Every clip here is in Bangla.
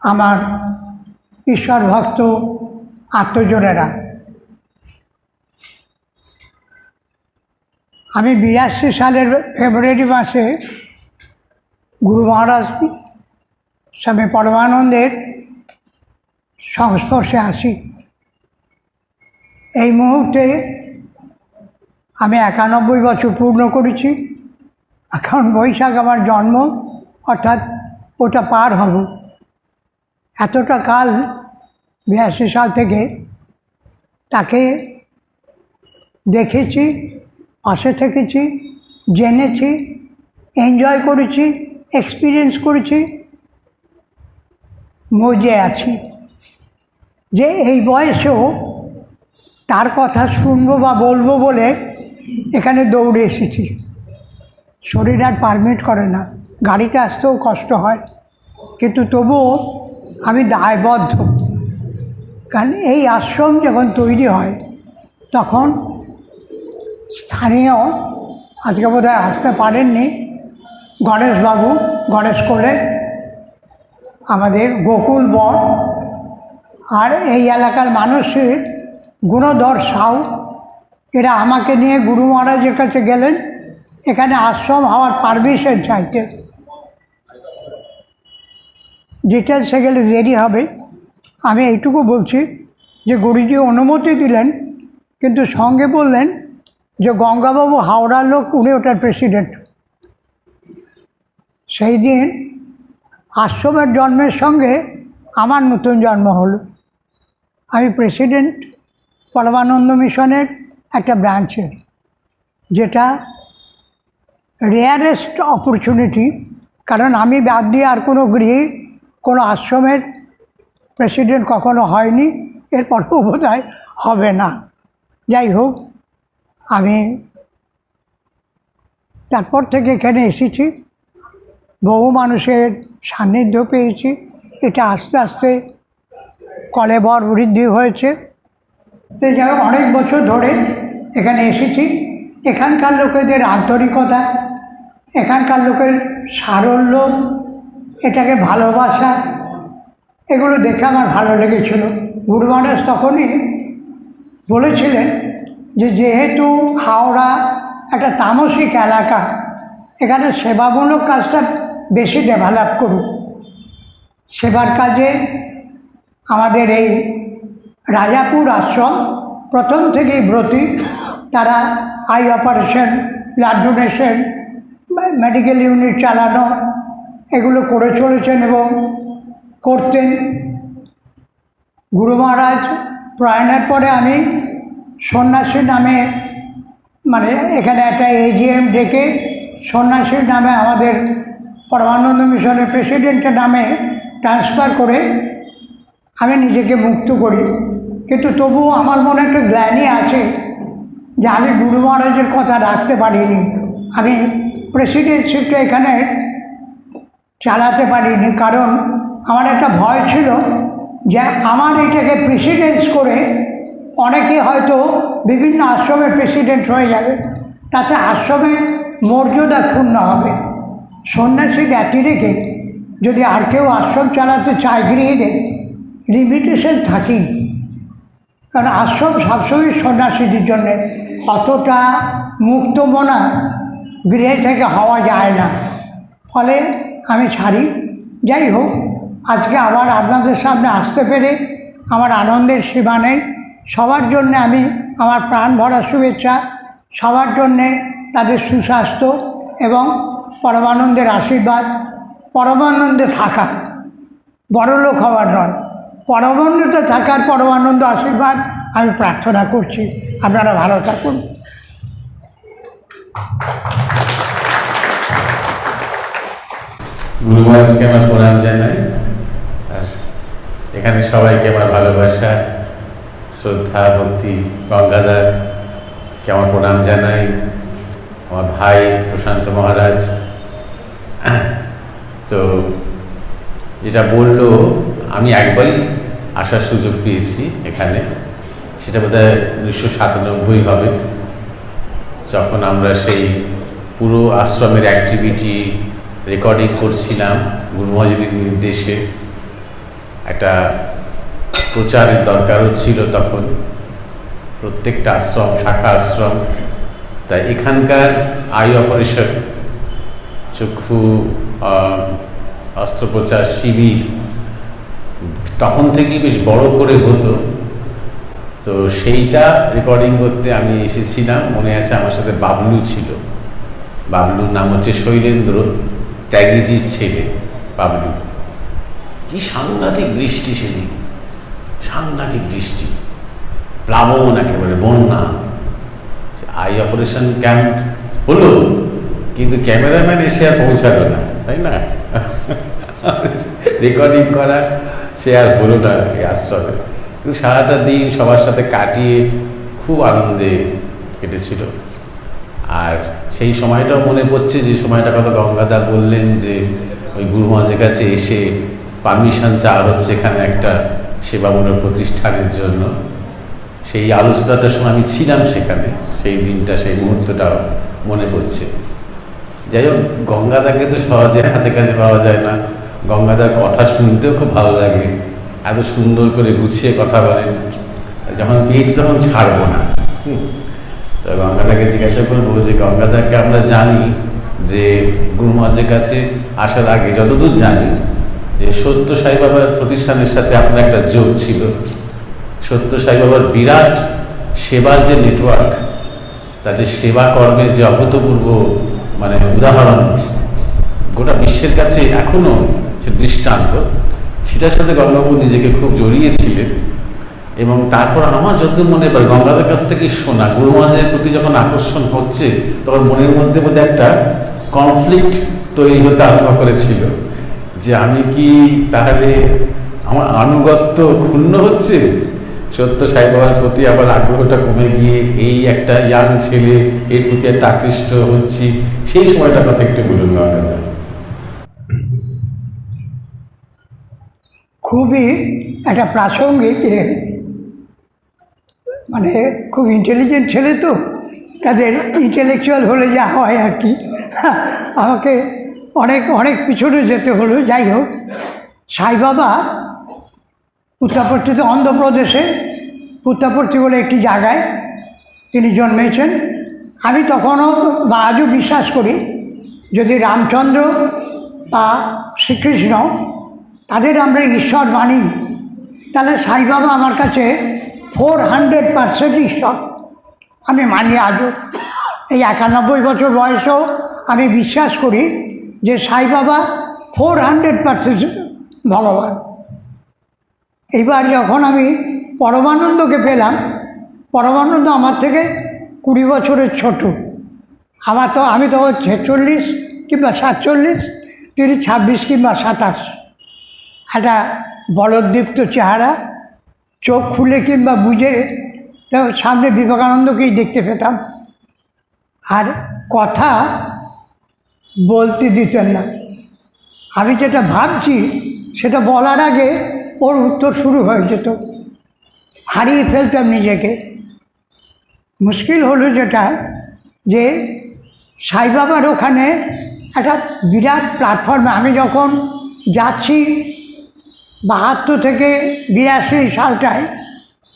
আমার ঈশ্বর ভক্ত আত্মজনেরা, আমি 82 সালের ফেব্রুয়ারি মাসে গুরু মহারাজ স্বামী পরমানন্দের সংস্পর্শে আসি। এই মুহূর্তে আমি 91 বছর পূর্ণ করেছি। এখন বৈশাখ আমার জন্ম, অর্থাৎ ওটা পার হব। এতটা কাল 82 সাল থেকে তাকে দেখেছি, পাশে থেকেছি, জেনেছি, এনজয় করেছি, এক্সপিরিয়েন্স করেছি, মজে আছি যে এই বয়সেও তার কথা শুনবো বা বলবো বলে এখানে দৌড়ে এসেছি। শরীর আর পারমিট করে না, গাড়িতে আসতেও কষ্ট হয়, কিন্তু তবুও আমি দায়বদ্ধ। কারণ এই আশ্রম যখন তৈরি হয় তখন স্থানীয়, আজকে বোধহয় আসতে পারেননি, গণেশবাবু, গণেশ কোলে, আমাদের গোকুল বর, আর এই এলাকার মানুষের গুণধর সাউ, এরা আমাকে নিয়ে গুরু মহারাজের কাছে গেলেন এখানে আশ্রম হওয়ার পারমিশন চাইতে। ডিটেলসে গেলে দেরি হবে, আমি এইটুকু বলছি যে গুরুজি অনুমতি দিলেন, কিন্তু সঙ্গে বললেন যে গঙ্গাবাবু হাওড়ার লোক, উনি ওটার প্রেসিডেন্ট। সেই দিন আশ্রমের জন্মের সঙ্গে আমার নতুন জন্ম হলো। আমি প্রেসিডেন্ট পরমানন্দ মিশনের একটা ব্রাঞ্চের, যেটা রেয়ারেস্ট অপরচুনিটি, কারণ আমি বাদ দিয়ে আর কোনো গৃহে কোনো আশ্রমের প্রেসিডেন্ট কখনো হয়নি, এরপরেও বোধহয় হবে না। যাই হোক, আমি তারপর থেকে এখানে এসেছি, বহু মানুষের সান্নিধ্য পেয়েছি। এটা আস্তে আস্তে কলেবর বৃদ্ধি হয়েছে। তো যাই হোক, অনেক বছর ধরে এখানে এসেছি। এখানকার লোকেদের আন্তরিকতা, এখানকার লোকের সারল্য, এটাকে ভালোবাসা, এগুলো দেখে আমার ভালো লেগেছিল। গুরু মহারাজ তখনই বলেছিলেন যে যেহেতু হাওড়া একটা তামসিক এলাকা, এখানে সেবামূলক কাজটা বেশি ডেভেলপ করুক। সেবার কাজে আমাদের এই রাজাপুর আশ্রম প্রথম থেকেই ব্রতী। তারা I operation, blood donation, medical unit চালানো, এগুলো করে চলেছেন এবং করতেন। গুরু মহারাজ প্রয়াণের পরে আমি সন্ন্যাসী নামে, মানে এখানে একটা এজিএম ডেকে সন্ন্যাসীর নামে আমাদের পরমানন্দ মিশনের প্রেসিডেন্টের নামে ট্রান্সফার করে আমি নিজেকে মুক্ত করি। কিন্তু তবুও আমার মনে একটা গ্লানি আছে যে আমি গুরু মহারাজের কথা রাখতে পারিনি, আমি প্রেসিডেন্টশিপটা এখানে চালাতে পারিনি। কারণ আমার একটা ভয় ছিল যে আমার এটাকে প্রেসিডেন্স করে অনেকে হয়তো বিভিন্ন আশ্রমের প্রেসিডেন্ট হয়ে যাবে, তাতে আশ্রমের মর্যাদা ক্ষুণ্ণ হবে। সন্ন্যাসী ব্যতি রেখে যদি আর কেউ আশ্রম চালাতে চায় গৃহীদের, লিমিটেশন থাকেই, কারণ আশ্রম সবসময় সন্ন্যাসীদের জন্যে, অতটা মুক্ত মনা গৃহে থেকে হওয়া যায় না। ফলে আমি ছাড়ি। যাই হোক, আজকে আবার আপনাদের সামনে আসতে পেরে আমার আনন্দের সীমা নেই। সবার জন্যে আমি আমার প্রাণ ভরা শুভেচ্ছা, সবার জন্যে তাদের সুস্বাস্থ্য এবং পরমানন্দের আশীর্বাদ। পরমানন্দে থাকা, বড়লোক হওয়ার নয়, পরমানন্দে থাকার পরমানন্দ আশীর্বাদ আমি প্রার্থনা করছি। আপনারা ভালো থাকুন। গুরু মহারাজকে আমার প্রণাম জানাই, আর এখানে সবাইকে আমার ভালোবাসা, শ্রদ্ধা, ভক্তি। গঙ্গাধরকে আমার প্রণাম জানাই, আমার ভাই প্রশান্ত মহারাজ। তো যেটা বললো, আমি একবারই আসার সুযোগ পেয়েছি এখানে, সেটা বোধহয় 1997 হবে, যখন আমরা সেই পুরো আশ্রমের অ্যাক্টিভিটি রেকর্ডিং করছিলাম গুরু মহারাজের নির্দেশে। একটা প্রচারের দরকারও ছিল তখন, প্রত্যেকটা আশ্রম, শাখা আশ্রম। তাই এখানকার আই অপারেশন, চক্ষু অস্ত্রোপচার শিবির তখন থেকেই বেশ বড় করে হতো। তো সেইটা রেকর্ডিং করতে আমি এসেছিলাম। মনে আছে আমার সাথে বাবলু ছিল। বাবলুর নাম হচ্ছে শৈলেন্দ্র, ত্যাগীজির ছেলে বাবলু। কি সাংঘাতিক বৃষ্টি সেদিন, সাংঘাতিক বৃষ্টি, প্লাবন, একেবারে বন্যা। আই অপারেশন ক্যাম্প হলো, কিন্তু ক্যামেরাম্যান এসে আর পৌঁছালো না, তাই না? রেকর্ডিং করা সে আর হলো না এই আশ্রমে। কিন্তু সারাটা দিন সবার সাথে কাটিয়ে খুব আনন্দে কেটেছিল। আর সেই সময়টাও মনে পড়ছে, যে সময়টা কথা গঙ্গাদা বললেন যে ওই গুরু মহারাজের কাছে এসে পারমিশন চাওয়া হচ্ছে এখানে একটা সেবামূলক প্রতিষ্ঠানের জন্য। সেই আলোচনাটার সময় আমি ছিলাম সেখানে, সেই দিনটা, সেই মুহূর্তটাও মনে পড়ছে। যাই হোক, গঙ্গাদাকে তো সহজে হাতে কাছে পাওয়া যায় না। গঙ্গাদার কথা শুনতেও খুব ভালো লাগে, এত সুন্দর করে গুছিয়ে কথা বলেন। যখন পেয়েছি তখন ছাড়বো না। তো গঙ্গাদাকে জিজ্ঞাসা করবো যে গঙ্গাদাকে আমরা জানি যে গুরু মহারাজের কাছে আসার আগে যতদূর জানি যে সত্য সাই বাবার প্রতিষ্ঠানের সাথে আপনার একটা যোগ ছিল। সত্য সাই বাবার বিরাট সেবার যে নেটওয়ার্ক, তার যে সেবা কর্মের যে অভূতপূর্ব মানে উদাহরণ গোটা বিশ্বের কাছে এখনো সে দৃষ্টান্ত, সেটার সাথে গঙ্গাবাবু নিজেকে খুব জড়িয়েছিলেন। এবং তারপর আমার যতদূর মনে পড়ে, গঙ্গাদের কাছ থেকে শোনা গুরু মহারাজের প্রতি যখন আকর্ষণ হচ্ছে, তখন মনের মধ্যে বোধহয় একটা কনফ্লিক্ট তৈরি হতে আরম্ভ করেছিল, যে আমি কি তাহলে আমার আনুগত্য ক্ষুণ্ণ হচ্ছে, সত্য সাই বাবার প্রতি আবার আগ্রহটা কমে গিয়ে এই একটা ইয়াং ছেলে এর প্রতি একটা আকৃষ্ট হচ্ছি। সেই সময়টার কথা একটু বলুন গঙ্গাদা। খুবই একটা প্রাসঙ্গিক, মানে খুব ইন্টেলিজেন্ট ছেলে তো, তাদের ইন্টেলেকচুয়াল হলে যা হয় আর কি। আমাকে অনেক অনেক পিছনে যেতে হলো। যাই হোক, সাই বাবা পুত্তাপর্তিতে, অন্ধ্রপ্রদেশে পুত্তাপর্তি বলে একটি জায়গায় তিনি জন্মেছেন। আমি তখনও বা আজও বিশ্বাস করি, যদি রামচন্দ্র বা শ্রীকৃষ্ণ তাদের আমরা ঈশ্বর মানি, তাহলে সাই বাবা আমার কাছে 400% ঈশ্বর আমি মানি আজও। এই 91 বছর বয়সেও আমি বিশ্বাস করি যে সাই বাবা 400% ভগবান। এইবার যখন আমি পরমানন্দকে পেলাম, পরমানন্দ আমার থেকে 20 বছরের ছোট। আমি তো 46 কিংবা 47, তিনি 26 কিংবা 27। একটা বলদীপ্ত চেহারা, চোখ খুলে কিংবা বুঝে তো সামনে বিবেকানন্দকেই দেখতে পেতাম। আর কথা বলতে দিতেন না। আমি যেটা ভাবছি সেটা বলার আগে ওর উত্তর শুরু হয়ে যেত, হারিয়ে ফেলতাম নিজেকে। মুশকিল হলো যেটা, যে সাই বাবার ওখানে একটা বিরাট প্ল্যাটফর্মে আমি যখন যাচ্ছি 72 থেকে 82 সালটায়,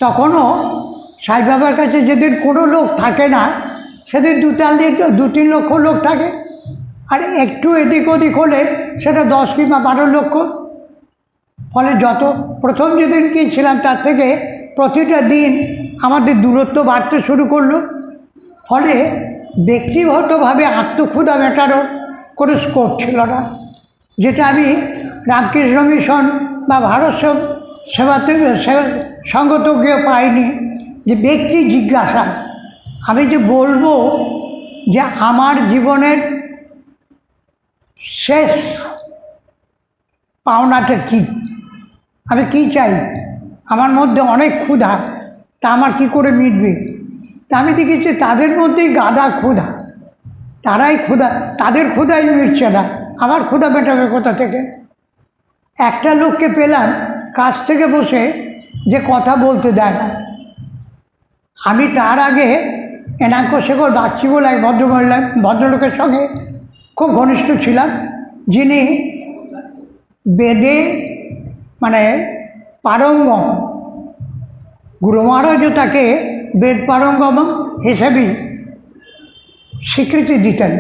তখনও সাই বাবার কাছে যেদিন কোনো লোক থাকে না, সেদিন 2-3 লক্ষ লোক থাকে। আর একটু এদিক ওদিক হলে সেটা 10 কিংবা 12 লক্ষ। ফলে প্রথম যেদিন গিয়েছিলাম তার থেকে প্রতিটা দিন আমাদের দূরত্ব বাড়তে শুরু করলো। ফলে ব্যক্তিগতভাবে আত্মক্ষুধা মেটানোর কোনো স্কোপ ছিল না, যেটা আমি রামকৃষ্ণ মিশন বা ভারত সেবাতে সঙ্গত গিয়ে পাইনি। যে ব্যক্তি জিজ্ঞাসা, আমি যে বলবো যে আমার জীবনের শেষ পাওনাটা কী, আমি কী চাই, আমার মধ্যে অনেক ক্ষুধা, তা আমার কী করে মিটবে। তা আমি দেখেছি তাদের মধ্যেই গাদা ক্ষুধা, তারাই ক্ষুধা, তাদের ক্ষুধাই মিটছে না, আমার ক্ষুধা মেটাবে কোথা থেকে। একটা লোককে পেলাম কাছ থেকে বসে যে কথা বলতে দেয় না। আমি তার আগে এনাঙ্ক শেখর বাগচি বলে এক ভদ্রলোকের সঙ্গে খুব ঘনিষ্ঠ ছিলাম, যিনি বেদে মানে পারঙ্গম। গুরু মহারাজও তাকে বেদ পারঙ্গম হিসেবেই স্বীকৃতি দিতেন।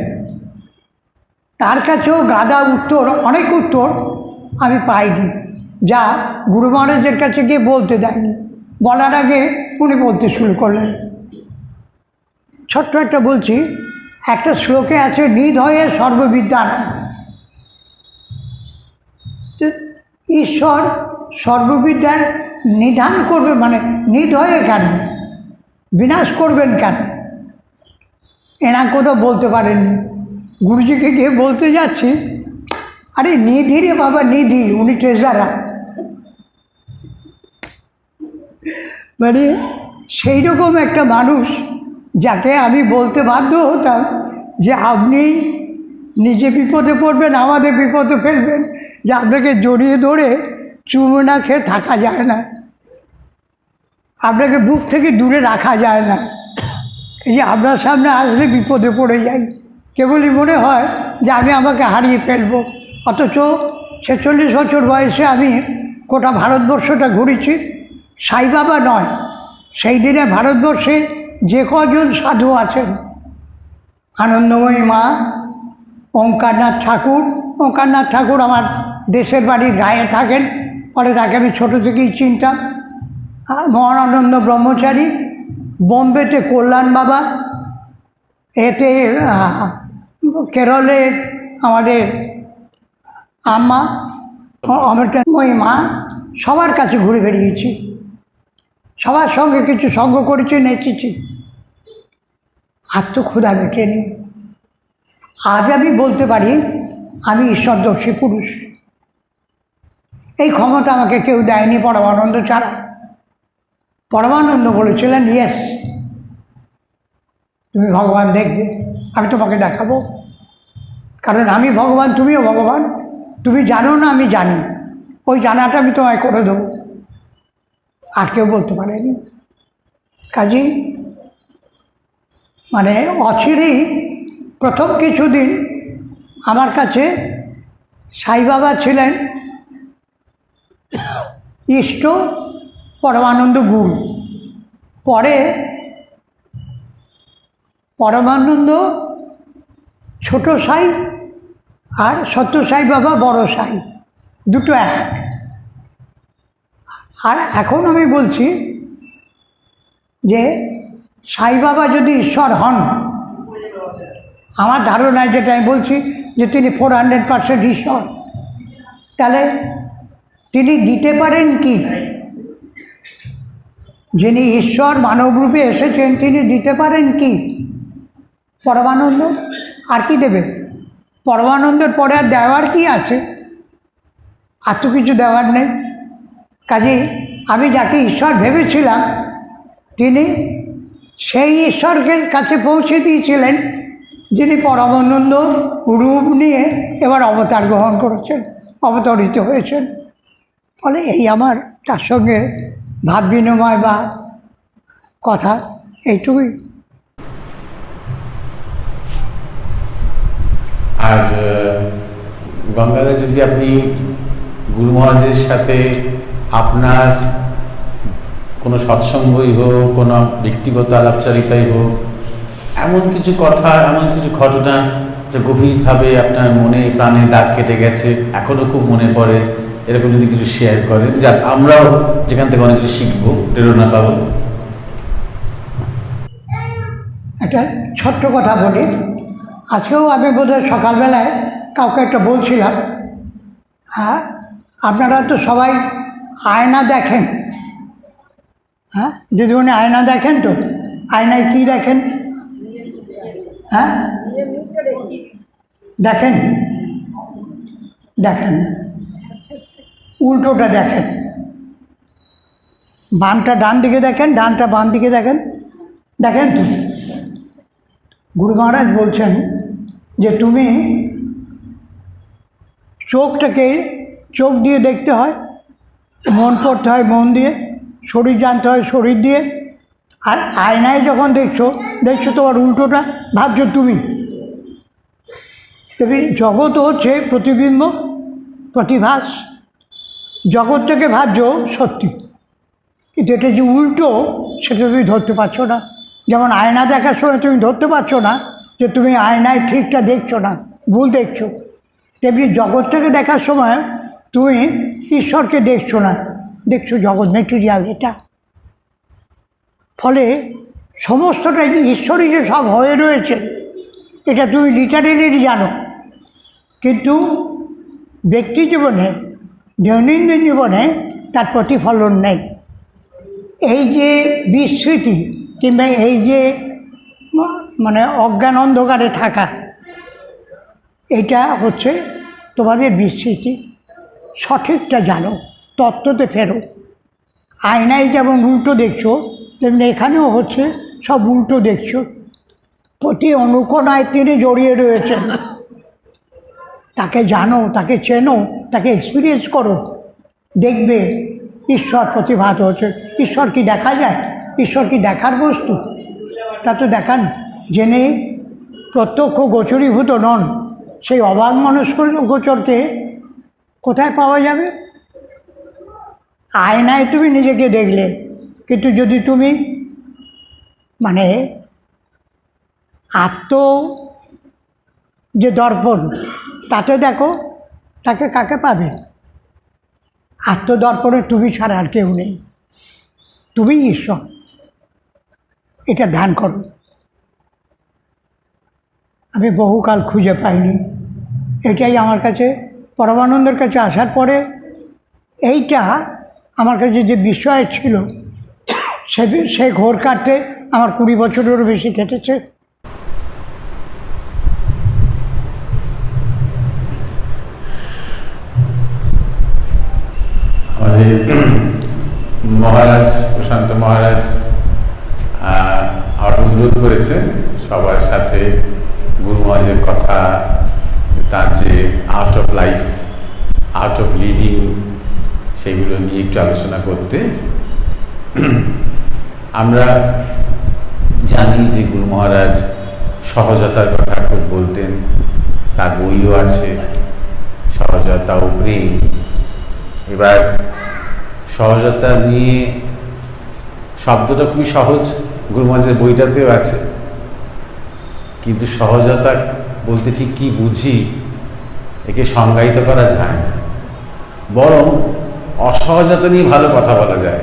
তার কাছেও গাদা উত্তর, অনেক উত্তর আমি পাইনি, যা গুরু মহারাজের কাছে গিয়ে বলতে দেয়নি। বলার আগে উনি বলতে শুরু করলেন। ছোট্ট একটা বলছি, একটা শ্লোকে আছে নিধয়ে সর্ববিদ্যার। ঈশ্বর সর্ববিদ্যার নিধান করবে, মানে নিধয়ে কেন, বিনাশ করবেন কেন? এনা কোথাও বলতে পারেননি। গুরুজিকে গিয়ে বলতে যাচ্ছি, আরে নিধি রে বাবা, নিধি, উনি ট্রেজারার। মানে সেই রকম একটা মানুষ যাকে আমি বলতে বাধ্য হতাম যে আপনি নিজে বিপদে পড়বেন, আমাদের বিপদে ফেলবেন, যে আপনাকে জড়িয়ে ধরে চুমু না খেয়ে থাকা যায় না, আপনাকে বুক থেকে দূরে রাখা যায় না। এই যে আপনার সামনে আসলে বিপদে পড়ে যাই, কেবলই মনে হয় যে আমি আমাকে হারিয়ে ফেলবো। অথচ 46 বছর বয়সে আমি গোটা ভারতবর্ষটা ঘুরেছি। সাই বাবা নয়, সেই দিনে ভারতবর্ষে যে কজন সাধু আছেন, আনন্দময়ী মা, ওঙ্কারনাথ ঠাকুর। ওঙ্কারনাথ ঠাকুর আমার দেশের বাড়ির গায়ে থাকেন, পরে তাকে আমি ছোটো থেকেই চিনতাম। মহানন্দ ব্রহ্মচারী, বোম্বেতে কল্যাণ বাবা, এতে কেরলে আমাদের আম্মা, অমৃতময়ী মা, সবার কাছে ঘুরে বেরিয়েছি, সবার সঙ্গে কিছু সঙ্গ করেছি, নেচেছি। আর তো ক্ষুধা মেটেনি। আজ আমি বলতে পারি আমি ঈশ্বরদর্শী পুরুষ। এই ক্ষমতা আমাকে কেউ দেয়নি পরমানন্দ ছাড়া। পরমানন্দ বলেছিলেন, ইয়েস, তুমি ভগবান দেখবে, আমি তোমাকে দেখাবো, কারণ আমি ভগবান, তুমিও ভগবান। তুমি জানো না, আমি জানি, ওই জানাটা আমি তোমায় করে দেবো। আর কেউ বলতে পারেনি। কাজেই মানে অচিরেই প্রথম কিছুদিন আমার কাছে সাই বাবা ছিলেন ইষ্ট পরমানন্দ গুরু। পরে পরমানন্দ ছোট সাই আর সত্য সাই বাবা বড় সাই, দুটো এক। আর এখন আমি বলছি যে সাই বাবা যদি ঈশ্বর হন, আমার ধারণায় যেটা আমি বলছি যে তিনি 400% ঈশ্বর, তাহলে তিনি দিতে পারেন কি? যিনি ঈশ্বর মানবরূপে এসেছেন তিনি দিতে পারেন কি? পরমানন্দ। আর কি দেবে? পরমানন্দের পরে আর দেওয়ার কি আছে? আর তো কিছু দেওয়ার নেই। কাজেই আমি যাকে ঈশ্বর ভেবেছিলাম তিনি সেই ঈশ্বরকে কাছে পৌঁছে দিয়েছিলেন যিনি পরমানন্দ রূপ নিয়ে এবার অবতার গ্রহণ করেছেন, অবতরিত হয়েছেন। ফলে এই আমার তার সঙ্গে ভাব বিনিময় বা কথা এইটুকুই। আর গঙ্গাধর, যদি আপনি গুরু মহারাজের সাথে আপনার কোনো সৎসঙ্গই হোক, কোনো ব্যক্তিগত আলাপচারিতাই হোক, এমন কিছু কথা, এমন কিছু ঘটনা যা গভীরভাবে আপনার মনে প্রাণে দাগ কেটে গেছে, এখনও খুব মনে পড়ে, এরকম যদি কিছু শেয়ার করেন, যা আমরাও যেখান থেকে অনেক কিছু শিখবো, প্রেরণা পাবো। একটা ছোট্ট কথা বলি। আজকেও আমি বোধহয় সকালবেলায় কাউকে একটা বলছিলাম, হ্যাঁ আপনারা তো সবাই আয়না দেখেন, হ্যাঁ দিদিমণি আয়না দেখেন তো? আয়নায় কি দেখেন? হ্যাঁ দেখেন? দেখেন না, উল্টোটা দেখেন। বামটা ডান দিকে দেখেন, ডানটা বাম দিকে দেখেন, দেখেন তো? গুরু মহারাজ বলছেন যে তুমি চোখটাকে চোখ দিয়ে দেখতে হয়, মন পড়তে হয় মন দিয়ে, শরীর জানতে হয় শরীর দিয়ে। আর আয়নায় যখন দেখছো তোমার উল্টোটা ভাবছো তুমি। তবে জগৎ হচ্ছে প্রতিবিম্ব, প্রতিভাস। জগৎ থেকে ভাবছো সত্যি, কিন্তু এটা যে উল্টো সেটা তুমি ধরতে পারছো না। যেমন আয়না দেখার সময় তুমি ধরতে পারছো না যে তুমি আয়নায় ঠিকটা দেখছো না, ভুল দেখছো, তেমনি জগৎটাকে দেখার সময় তুমি ঈশ্বরকে দেখছো না, দেখছো জগৎ মেটেরিয়াল এটা। ফলে সমস্তটা ঈশ্বরই যে সব হয়ে রয়েছে এটা তুমি লিটারেলি জানো, কিন্তু ব্যক্তি জীবনে, দৈনন্দিন জীবনে তার প্রতিফলন নেই। এই যে বিস্মৃতি কিংবা এই যে মানে অজ্ঞান অন্ধকারে থাকা, এটা হচ্ছে তোমাদের বিস্মৃতি। সঠিকটা জানো, তত্ত্বতে ফেরো। আয়নায় যেমন উল্টো দেখছো, তেমনি এখানেও হচ্ছে সব উল্টো দেখছো। প্রতি অনুকোণায় তিনি জড়িয়ে রয়েছেন, তাকে জানো, তাকে চেনো, তাকে এক্সপিরিয়েন্স করো, দেখবে ঈশ্বর প্রতিভাত হচ্ছে। ঈশ্বর কি দেখা যায়? ঈশ্বর কি দেখার বস্তু? তা তো দেখান জেনে প্রত্যক্ষ গোচরীভূত নন, সেই অবাধ মনস্ক গোচরকে কোথায় পাওয়া যাবে? আয়নায় তুমি নিজেকে দেখলে, কিন্তু যদি তুমি মানে যে দর্পণ তাতে দেখো, তাকে কাকে পাবে? আত্মদর্পণে তুমি ছাড়া আর কেউ নেই, তুমি ঈশ্বর। এটা ধ্যান করো। আমি বহুকাল খুঁজে পাইনি, এটাই আমার কাছে পরমানন্দের কাছে আসার পরে এইটা আমার কাছে যে বিষয় ছিল, সে ঘোর কাটতে আমার 20 বছরেরও বেশি কেটেছে। আমাদের মহারাজ, প্রশান্ত মহারাজ আমার অনুরোধ করেছে সবার সাথে গুরু মহারাজের কথা, তার যে art of life, art of living, সেগুলো নিয়ে একটু আলোচনা করতে। আমরা জানি যে গুরু মহারাজ সহজতার কথা খুব বলতেন, তার বইও আছে সহজতা ও প্রেম। এবার সহজতা নিয়ে শব্দটা খুবই সহজ, গুরু মহারাজের বইটাতেও আছে, কিন্তু সহজতা বলতে ঠিক কী বুঝি একে সংজ্ঞায়িত করা যায় না। বরং অসহজতা নিয়ে ভালো কথা বলা যায়,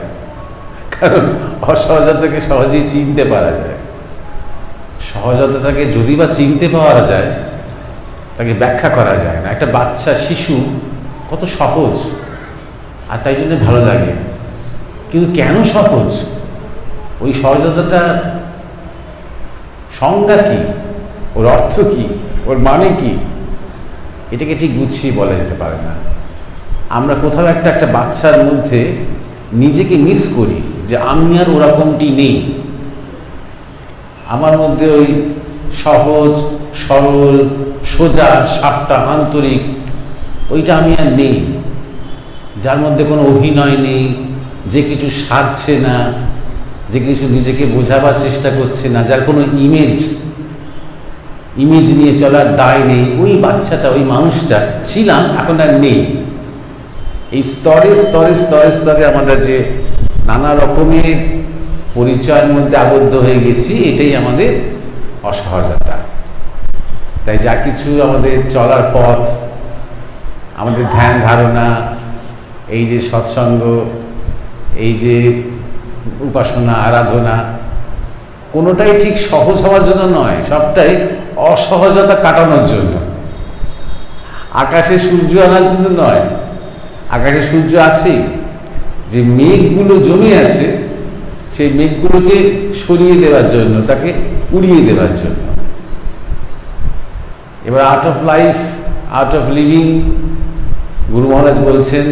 কারণ অসহজতাকে সহজেই চিনতে পারা যায়। সহজতাটাকে যদি বা চিনতে পাওয়া যায়, তাকে ব্যাখ্যা করা যায় না। একটা বাচ্চা শিশু কত সহজ, আর তাই জন্য ভালো লাগে। কিন্তু কেন সহজ? ওই সহজতাটা সংজ্ঞা কি, ওর অর্থ কি, ওর মানে কি, এটাকে ঠিক গুছিয়ে বলা যেতে পারে না। আমরা কোথাও একটা বাচ্চার মধ্যে নিজেকে মিস করি, যে আমি আর ওরকমটি নেই। আমার মধ্যে ওই সহজ সরল সোজা সাপটা আন্তরিক ওইটা আমি আর নেই, যার মধ্যে কোনো অভিনয় নেই, যে কিছু সাজছে না, যে কিছু নিজেকে বোঝাবার চেষ্টা করছে না, যার কোনো ইমেজ নিয়ে চলার দায় নেই। ওই বাচ্চাটা, ওই মানুষটা ছিলাম, এখন আর নেই। এই স্তরে স্তরে স্তরে স্তরে আমরা যে নানা রকমের পরিচয়ের মধ্যে আবদ্ধ হয়ে গেছি, এটাই আমাদের অসহজতা। তাই যা কিছু আমাদের চলার পথ, আমাদের ধ্যান ধারণা, এই যে সৎসঙ্গ, এই যে উপাসনা আরাধনা, কোনোটাই ঠিক সহজ হওয়ার জন্য নয়, সবটাই অসহজতা কাটানোর জন্য। আকাশে সূর্য আনার জন্য নয়, আকাশে সূর্য আছে, যে মেঘগুলো জমে আছে সেই মেঘগুলোকে সরিয়ে দেওয়ার জন্য, তাকে উড়িয়ে দেওয়ার জন্য। এবার art of life, art of living, Guru Maharaj বলছেন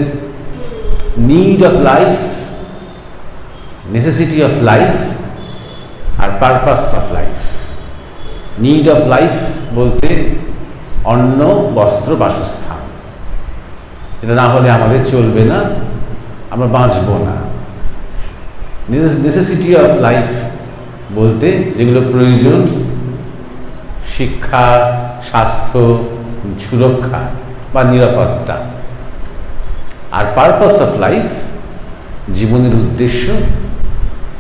need of life, necessity of life আর purpose of life. Need of life বলতে অন্ন, বস্ত্র, বাসস্থান, যেটা না হলে আমাদের চলবে না, আমরা বাঁচব না। নেসেসিটি অফ লাইফ বলতে যেগুলো প্রয়োজন, শিক্ষা, স্বাস্থ্য, সুরক্ষা বা নিরাপত্তা। আর পারপাস অফ লাইফ, জীবনের উদ্দেশ্য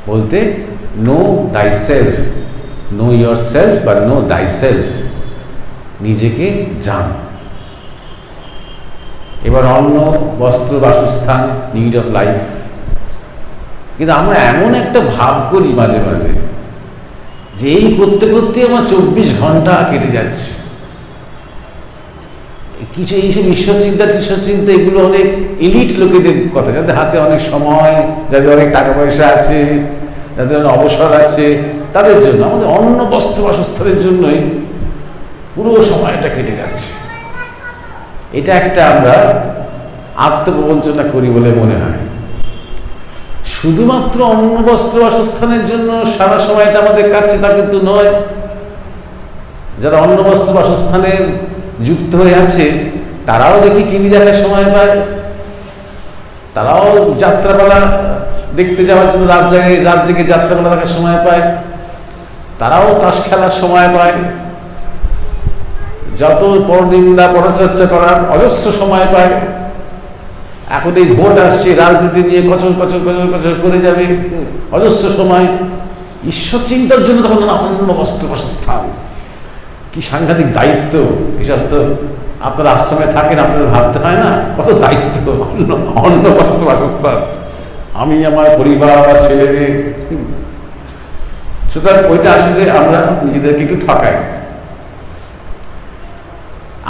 বলতে নো দাই সেলফ, নো ইয়োর সেলফ বা নো দাই সেলফ, নিজেকে জান। এবার অন্ন, বস্ত্র, বাসস্থান, নিড অফ লাইফ। কিন্তু আমরা এমন একটা ভাব করি মাঝে মাঝে যে এই করতে করতে আমার 24 ঘন্টা কেটে যাচ্ছে। কিছু এইসব ঈশ্বরচিন্তা টিশ্বরচিন্তা এগুলো অনেক এলিট লোকেদের কথা, যাদের হাতে অনেক সময়, যাদের অনেক টাকা পয়সা আছে, যাদের অনেক অবসর আছে, তাদের জন্য। আমাদের অন্ন, বস্ত্র, বাসস্থানের জন্যই পুরো সময়টা কেটে যাচ্ছে। এটা একটা আমরা আত্মপ্রবঞ্চনা করি বলে মনে হয়। শুধুমাত্র অন্ন, বস্ত্র, বাসস্থানের জন্য সারা সময়টা আমাদের কাটছে তা কিন্তু নয়। যারা অন্ন, বস্ত্র, বাসস্থানে যুক্ত হয়ে আছে তারাও দেখি টিভি দেখার সময় পায়, তারাও যাত্রাপালা দেখতে যাওয়ার জন্য রাত জেগে যাত্রাপালা দেখার সময় পায়, তারাও তাস খেলার সময় পায়, যত পরনিন্দা পরচর্চা করার অজস্র সময় পায়। এখন এই ভোট আসছে, রাজনীতি নিয়ে কচর কচর কচর কচর করে যাবে অজস্র সময়। ঈশ্বর চিন্তার জন্য তখন না অন্ন, বস্ত্র, বাসস্থান, কি সাংঘাতিক দায়িত্ব। এসব তো আপনারা আশ্রমে থাকেন, আপনাদের ভাবতে হয় না কত দায়িত্ব। অন্ন, বস্ত্র, বাসস্থান, আমি আমার পরিবার, আমার ছেলেদের। সুতরাং ওইটা আসলে আমরা নিজেদেরকে একটু ঠকাই।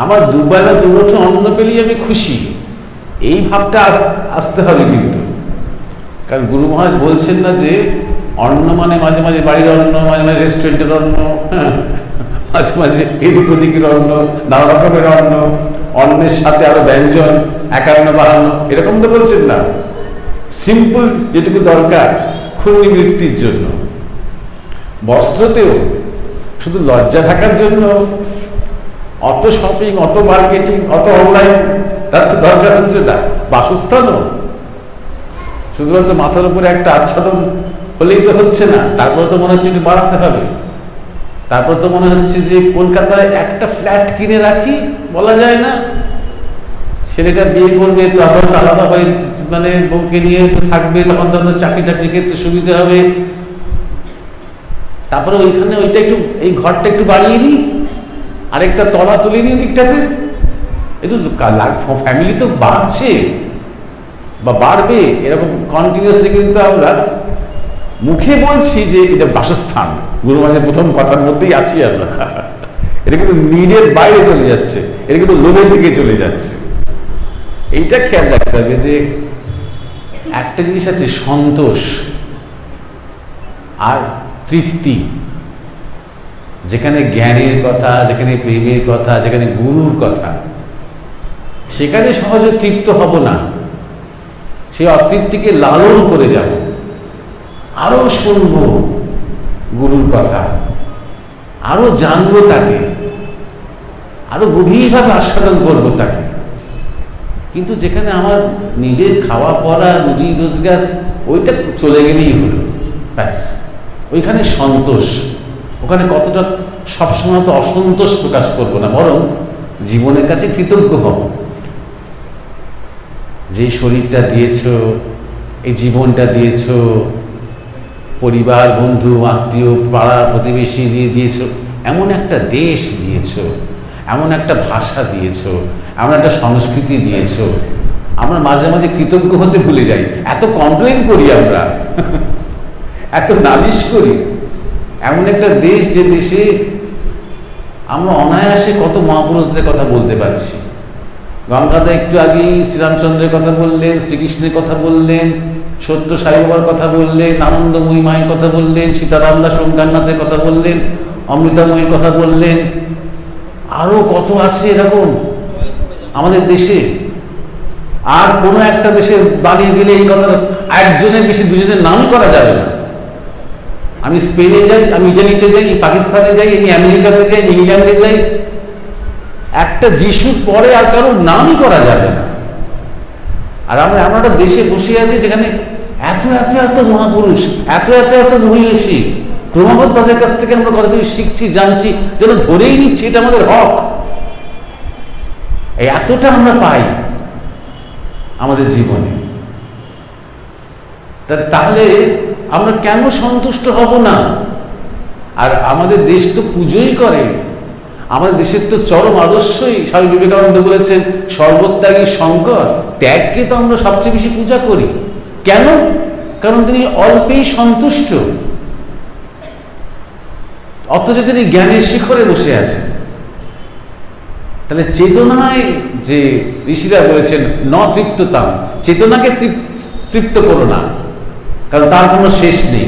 আমার দুবেলা দুমুঠো অন্ন পেলেই আমি খুশি, এই ভাবটা আসতে হবে কিন্তু। কারণ গুরু মহারাজ বলছেন না যে অন্ন মানে মাঝে মাঝে বাড়ির অন্ন, মাঝে মাঝে রেস্টুরেন্টের অন্ন, মাঝে মাঝে এদিক ওদিকের অন্ন, নানা রকমের অন্ন, অন্নের সাথে আরো ব্যঞ্জন 51-52, এরকম তো বলছেন না। সিম্পল যেটুকু দরকার ক্ষুণ্ণ বৃত্তির জন্য। বস্ত্রতেও শুধু লজ্জা ঢাকার জন্য অত শপিং, অত মার্কেটিং, অত অনলাইন তার তো দরকার হচ্ছে না। বাসস্থানও শুধুমাত্র মাথার উপরে একটা আচ্ছাদন হলেই তো হচ্ছে না, তারপর তো মনে হচ্ছে একটু বাড়াতে হবে। তারপর তো মনে হচ্ছে যে কলকাতায় একটা ফ্ল্যাট কিনে রাখি, বলা যায় না ছেলেটা বিয়ে করবে তো আবার আলাদা হয়ে মানে বউকে নিয়ে থাকবে, তখন তো চাকরি টাকরি ক্ষেত্রে সুবিধা হবে। তারপরে ওইখানে ওইটা একটু, এই ঘরটা একটু বাড়িয়ে নিই, আরেকটা তলা তুলে নিই দিকটাতে। একটু ফ্যামিলি তো বাড়ছে বা বাড়বে, এরকম কন্টিনিউয়াসলি কিন্তু আমরা মুখে বলছি যে এটা বাসস্থান। গুরু মহারাজের প্রথম কথার মধ্যেই আছি আমরা। এটা কিন্তু নিডের বাইরে চলে যাচ্ছে, এটা কিন্তু লোভের দিকে চলে যাচ্ছে। এইটা খেয়াল রাখতে হবে যে একটা জিনিস আছে সন্তোষ আর তৃপ্তি। যেখানে জ্ঞানের কথা, যেখানে প্রেমের কথা, যেখানে গুরুর কথা, সেখানে সহজে তৃপ্ত হব না। সেই অতৃপ্তিকে লালন করে যাব, আরো শুনব গুরুর কথা, আরো জানবো তাকে, আরো গভীরভাবে আস্বাদন করবো তাকে। কিন্তু যেখানে আমার নিজের খাওয়া পড়া, রুজি রোজগার, ওইটা চলে গেলেই হলো ব্যাস, ওইখানে সন্তোষ। ওখানে কতটা সবসময় তো অসন্তোষ প্রকাশ করবো না, বরং জীবনের কাছে কৃতজ্ঞ হব। যে শরীরটা দিয়েছ, এই জীবনটা দিয়েছ, পরিবার, বন্ধু, আত্মীয়, পাড়া প্রতিবেশী দিয়ে দিয়েছ, এমন একটা দেশ দিয়েছ, এমন একটা ভাষা দিয়েছ, এমন একটা সংস্কৃতি দিয়েছ। আমরা মাঝে মাঝে কৃতজ্ঞ হতে ভুলে যাই। এত কমপ্লেন করি আমরা, এত নালিশ করি। এমন একটা দেশ, যে দেশে আমরা অনায়াসে কত মহাপুরুষদের কথা বলতে পারছি। গঙ্গাদা একটু আগেই শ্রীরামচন্দ্রের কথা বললেন, শ্রীকৃষ্ণের কথা বললেন, সত্য সাই বাবার কথা বললেন, আনন্দময়ী মায়ের কথা বললেন, সীতারাম দাস ওঙ্কারনাথের কথা বললেন, অমৃতাময়ীর কথা বললেন, আরো কত আছে এরকম আমাদের দেশে। আর কোনো একটা দেশে দাঁড়িয়ে গেলে এই কথা একজনের বেশি দুজনের নামই করা যাবে না। আমি স্পেনে যাই, আমি ইটালিতে যাই, পাকিস্তানে যাই, আমি আমেরিকাতে যাই, ইংল্যান্ডে যাই, একটা যিশুর পরে আর কারোর নামই করা যাবে না। আর আমরা এমন একটা দেশে বসে আছি যেখানে এত এত এত মহাপুরুষ, এত এত এত মহিষী, ক্রমাগত তাদের কাছ থেকে আমরা কত কিছু শিখছি, জানছি, যেন ধরেই নিচ্ছি এটা আমাদের হক। এই এতটা আমরা পাই, আমাদের জীবনে। তাহলে আমরা কেন সন্তুষ্ট হব না? আর আমাদের দেশ তো পুজোই করে, আমাদের দেশের তো চরম আদর্শই স্বামী বিবেকানন্দ বলেছেন সর্বত্যাগী শঙ্কর, ত্যাগকে তো আমরা সবচেয়ে বেশি পূজা করি। কেন? কারণ তিনি অল্পেই সন্তুষ্ট, অথচ তিনি জ্ঞানের শিখরে বসে আছেন। তাহলে চেতনায়, যে ঋষিরা বলেছেন ন তৃপ্ততাম, চেতনাকে তৃপ্ত করো না, কারণ তার কোনো শেষ নেই।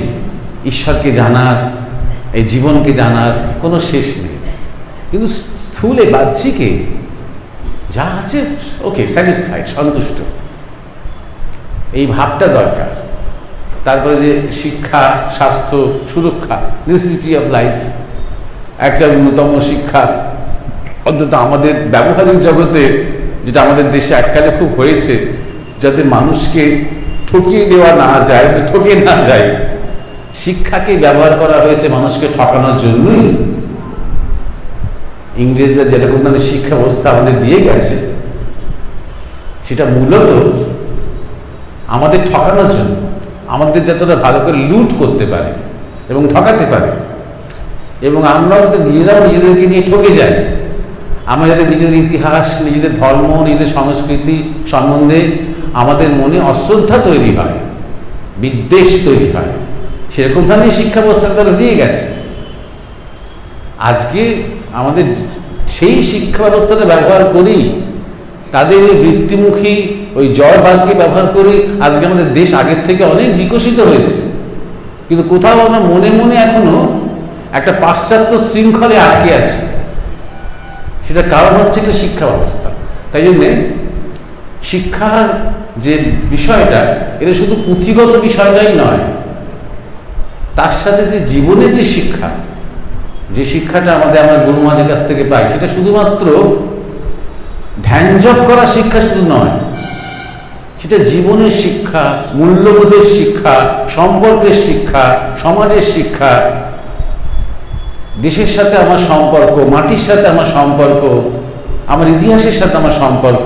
ঈশ্বরকে জানার, এই জীবনকে জানার কোনো শেষ নেই। কিন্তু স্থূলে বাহ্যিকে যা আছে ওকে স্যাটিসফাইড, সন্তুষ্ট, এই ভাবটা দরকার। তারপরে যে শিক্ষা, স্বাস্থ্য, সুরক্ষা, নেসেসিটি অফ লাইফ, একটা ন্যূনতম শিক্ষা অন্তত আমাদের ব্যবহারিক জগতে, যেটা আমাদের দেশে এককালে খুব হয়েছে, যাতে মানুষকে ঠকিয়ে দেওয়া না যায়, ঠকে না যায়। শিক্ষাকে ব্যবহার করা হয়েছে মানুষকে ঠকানোর জন্যই। ইংরেজরা যেরকম ধরনের শিক্ষা ব্যবস্থা আমাদের দিয়ে গেছে, সেটা মূলত আমাদের ঠকানোর জন্য, আমাদের যাতে ওরা ভালো করে লুট করতে পারে এবং ঠকাতে পারে, এবং আমরা যাতে নিজেরাও নিজেদেরকে নিয়ে ঠকে যাই। আমরা যাতে নিজেদের ইতিহাস, নিজেদের ধর্ম, নিজেদের সংস্কৃতি সম্বন্ধে আমাদের মনে অশ্রদ্ধা তৈরি হয়, বিদ্বেষ তৈরি হয়, সেরকম ধরনের শিক্ষা ব্যবস্থা তারা দিয়ে গেছে। আজকে আমাদের সেই শিক্ষা ব্যবস্থাটা ব্যবহার করি, তাদের ওই বৃত্তিমুখী ওই জড়বাদকে ব্যবহার করি। আজকে আমাদের দেশ আগের থেকে অনেক বিকশিত হয়েছে, কিন্তু কোথাও আমরা মনে মনে এখনো একটা পাশ্চাত্য শৃঙ্খলে আটকে আছি। সেটা কারণ হচ্ছে কি শিক্ষা ব্যবস্থা। তাই জন্যে শিক্ষার যে বিষয়টা, এটা শুধু পুঁথিগত বিষয়টাই নয়, তার সাথে যে জীবনের যে শিক্ষা, যে শিক্ষাটা আমরা গুরু মহারাজের কাছ থেকে পাই, সেটা শুধুমাত্র ধ্যান জপ করা শিক্ষা শুধু নয়, সেটা জীবনের শিক্ষা, মূল্যবোধের শিক্ষা, সম্পর্কের শিক্ষা, সমাজের শিক্ষা, দেশের সাথে আমার সম্পর্ক, মাটির সাথে আমার সম্পর্ক, আমার ইতিহাসের সাথে আমার সম্পর্ক,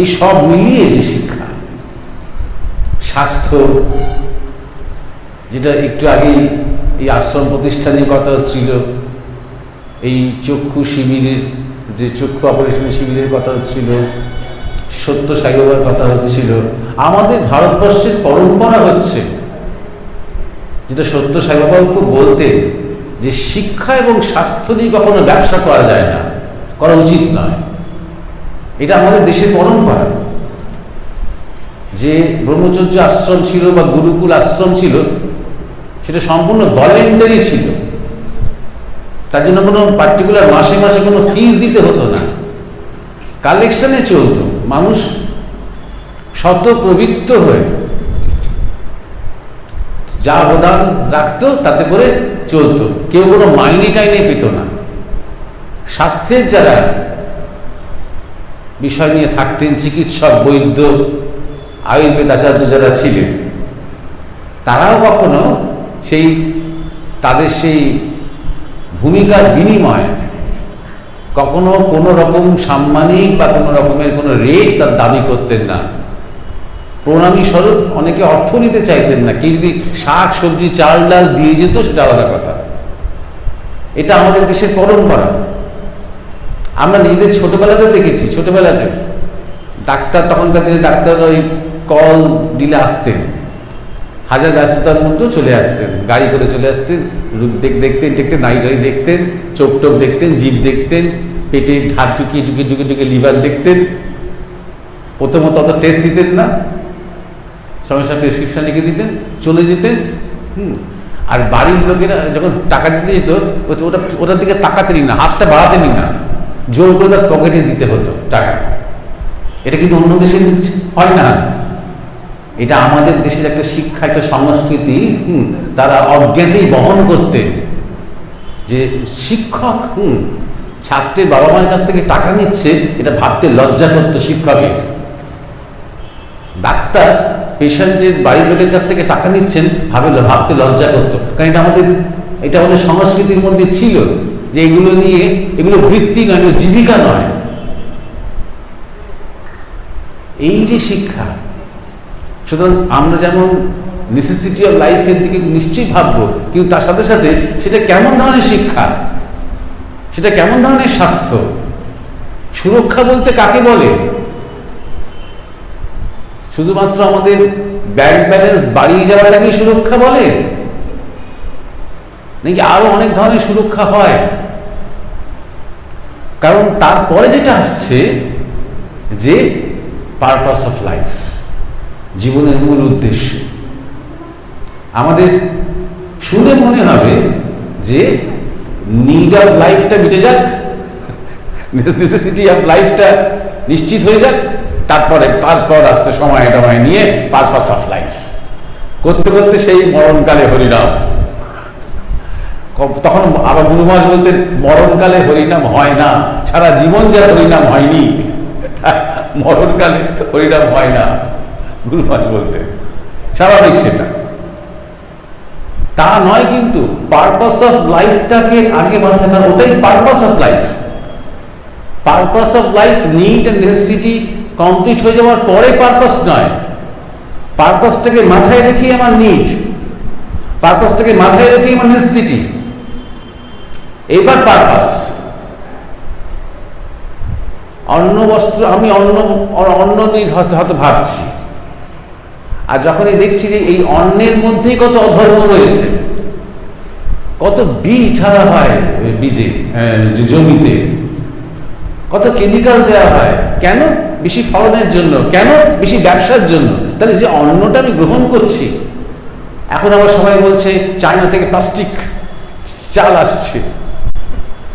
এই সব মিলিয়ে যে শিক্ষা। স্বাস্থ্য, যেটা একটু আগেই এই আশ্রম প্রতিষ্ঠানের কথা হচ্ছিল, এই চক্ষু শিবিরের, যে চক্ষু অপারেশন শিবিরের কথা হচ্ছিল, সত্য সাই বাবার কথা হচ্ছিল। আমাদের ভারতবর্ষের পরম্পরা হচ্ছে, যেটা সত্য সাই বাবাও খুব বলতেন, যে শিক্ষা এবং স্বাস্থ্য নিয়ে কখনো ব্যবসা করা যায় না, করা উচিত নয়। এটা আমাদের দেশের পরম্পরা। যে ব্রহ্মচর্য আশ্রম ছিল বা গুরুকুল আশ্রম ছিল, সেটা সম্পূর্ণ ভলেন্টারি ছিল। তার জন্য কোনো পার্টিকুলার মাসে মাসে কোনো ফিস দিতে হতো না, কালেকশনে চলতো। মানুষ স্বতঃপ্রবৃত্ত হয়ে যা অবদান রাখতো তাতে করে চলতো, কেউ কোনো মাইনে টাইনে পেত না। স্বাস্থ্যের যারা বিষয় নিয়ে থাকতেন, চিকিৎসক, বৈদ্য, আয়ুর্বেদ আচার্য যারা ছিলেন, তারাও কখনো তাদের সেই ভূমিকার বিনিময়ে কখনো কোনো রকম সাম্মানিক বা কোনো রকমের কোনো রেট তার দাবি করতেন না। প্রণামী স্বরূপ অনেকে অর্থ নিতে চাইতেন না। কেউ যদি শাক সবজি চাল ডাল দিয়ে যেত, সেটা আলাদা কথা। এটা আমাদের দেশের পরম্পরা। আমরা নিজেদের ছোটবেলাতে দেখেছি, ছোটবেলাতে ডাক্তার, তখনকার দিনে ডাক্তার ওই কল দিলে আসতেন, হাজার ব্যস্ততার মধ্যেও চলে আসতেন, গাড়ি করে চলে আসতেন, দেখতেন, নাড়ি দেখতেন, চোখ টোক দেখতেন, জিভ দেখতেন, পেটে হাত ঢুকিয়ে লিভার দেখতেন। প্রথমত অত টেস্ট দিতেন না, সঙ্গে সঙ্গে প্রেসক্রিপশন লিখে দিতেন, চলে যেতেন। আর বাড়ির লোকেরা যখন টাকা দিতে যেত, ওটার দিকে তাকাতেনি না, হাতটা বাড়াতেনি না, জোর করে তার পকেটে দিতে হতো টাকা। এটা কিন্তু অন্য দেশে হয় না। এটা আমাদের দেশের একটা শিক্ষা, একটা সংস্কৃতি। তারা অজ্ঞাতেই বহন করতেন যে শিক্ষক ছাত্রের বাবা মায়ের কাছ থেকে টাকা নিচ্ছে, এটা ভাবতে লজ্জা করতো শিক্ষকের। ডাক্তার পেশেন্টের বাড়ির লোকের কাছ থেকে টাকা নিচ্ছেন, ভাবতে লজ্জা করতো। কারণ এটা আমাদের সংস্কৃতির মধ্যে ছিল যে এগুলো বৃত্তি নয়, এগুলো জীবিকা নয়। এই যে শিক্ষা, সুতরাং আমরা যেমন নেসেসিটি অফ লাইফের দিকে নিশ্চয়ই ভাববো, কিন্তু তার সাথে সাথে সেটা কেমন ধরনের শিক্ষা, সেটা কেমন ধরনের স্বাস্থ্য। সুরক্ষা বলতে কাকে বলে? শুধুমাত্র আমাদের ব্যাংক ব্যালেন্স বাড়িয়ে যাওয়ার আগে সুরক্ষা বলে, নাকি আরো অনেক ধরনের সুরক্ষা হয়? কারণ তারপরে যেটা আসছে যে পারপাস অফ লাইফ, জীবনের মূল উদ্দেশ্য। আমাদের শুনে মনে হবে যে নিড অফ লাইফটা মিটে যাক, নেসেসিটি অফ লাইফটা নিশ্চিত হয়ে যাক, তারপর আসছে সময় নিয়ে পারপাস অফ লাইফ করতে করতে সেই মরণকালে হরিনাম। তখন আবার গুরু মহারাজ বলতেন, মরণকালে হরিনাম হয় না, সারা জীবন যা হরিনাম হয়নি, মরণকালে হরিনাম হয় না, গুরু মহারাজ বলতেন। স্বাভাবিক সেটা, তা নয়, কিন্তু পারপাস অফ লাইফটাকে আগে মাথায় না, ওটাই purpose of life. Purpose of life, need and necessity complete হয়ে যাওয়ার পরে পারপাস নয়, পারপাসটাকে মাথায় রেখেই আমার নিড, পারপাসটাকে মাথায় রেখেই আমার নেসেসিটি, এবার পারপাস। অন্ন বস্ত্র, আমি অন্ন নিয়ে হয়তো ভাবছি, আর যখনই দেখছি যে এই অন্নের মধ্যেই কত অধর্ম রয়েছে, কত বীজ ঢালা হয় বীজে, জমিতে কত কেমিক্যাল দেওয়া হয়, কেন? বেশি ফলনের জন্য, কেন? বেশি ব্যবসার জন্য। তাহলে যে অন্নটা আমি গ্রহণ করছি, এখন আবার সবাই বলছে চায়না থেকে প্লাস্টিক চাল আসছে,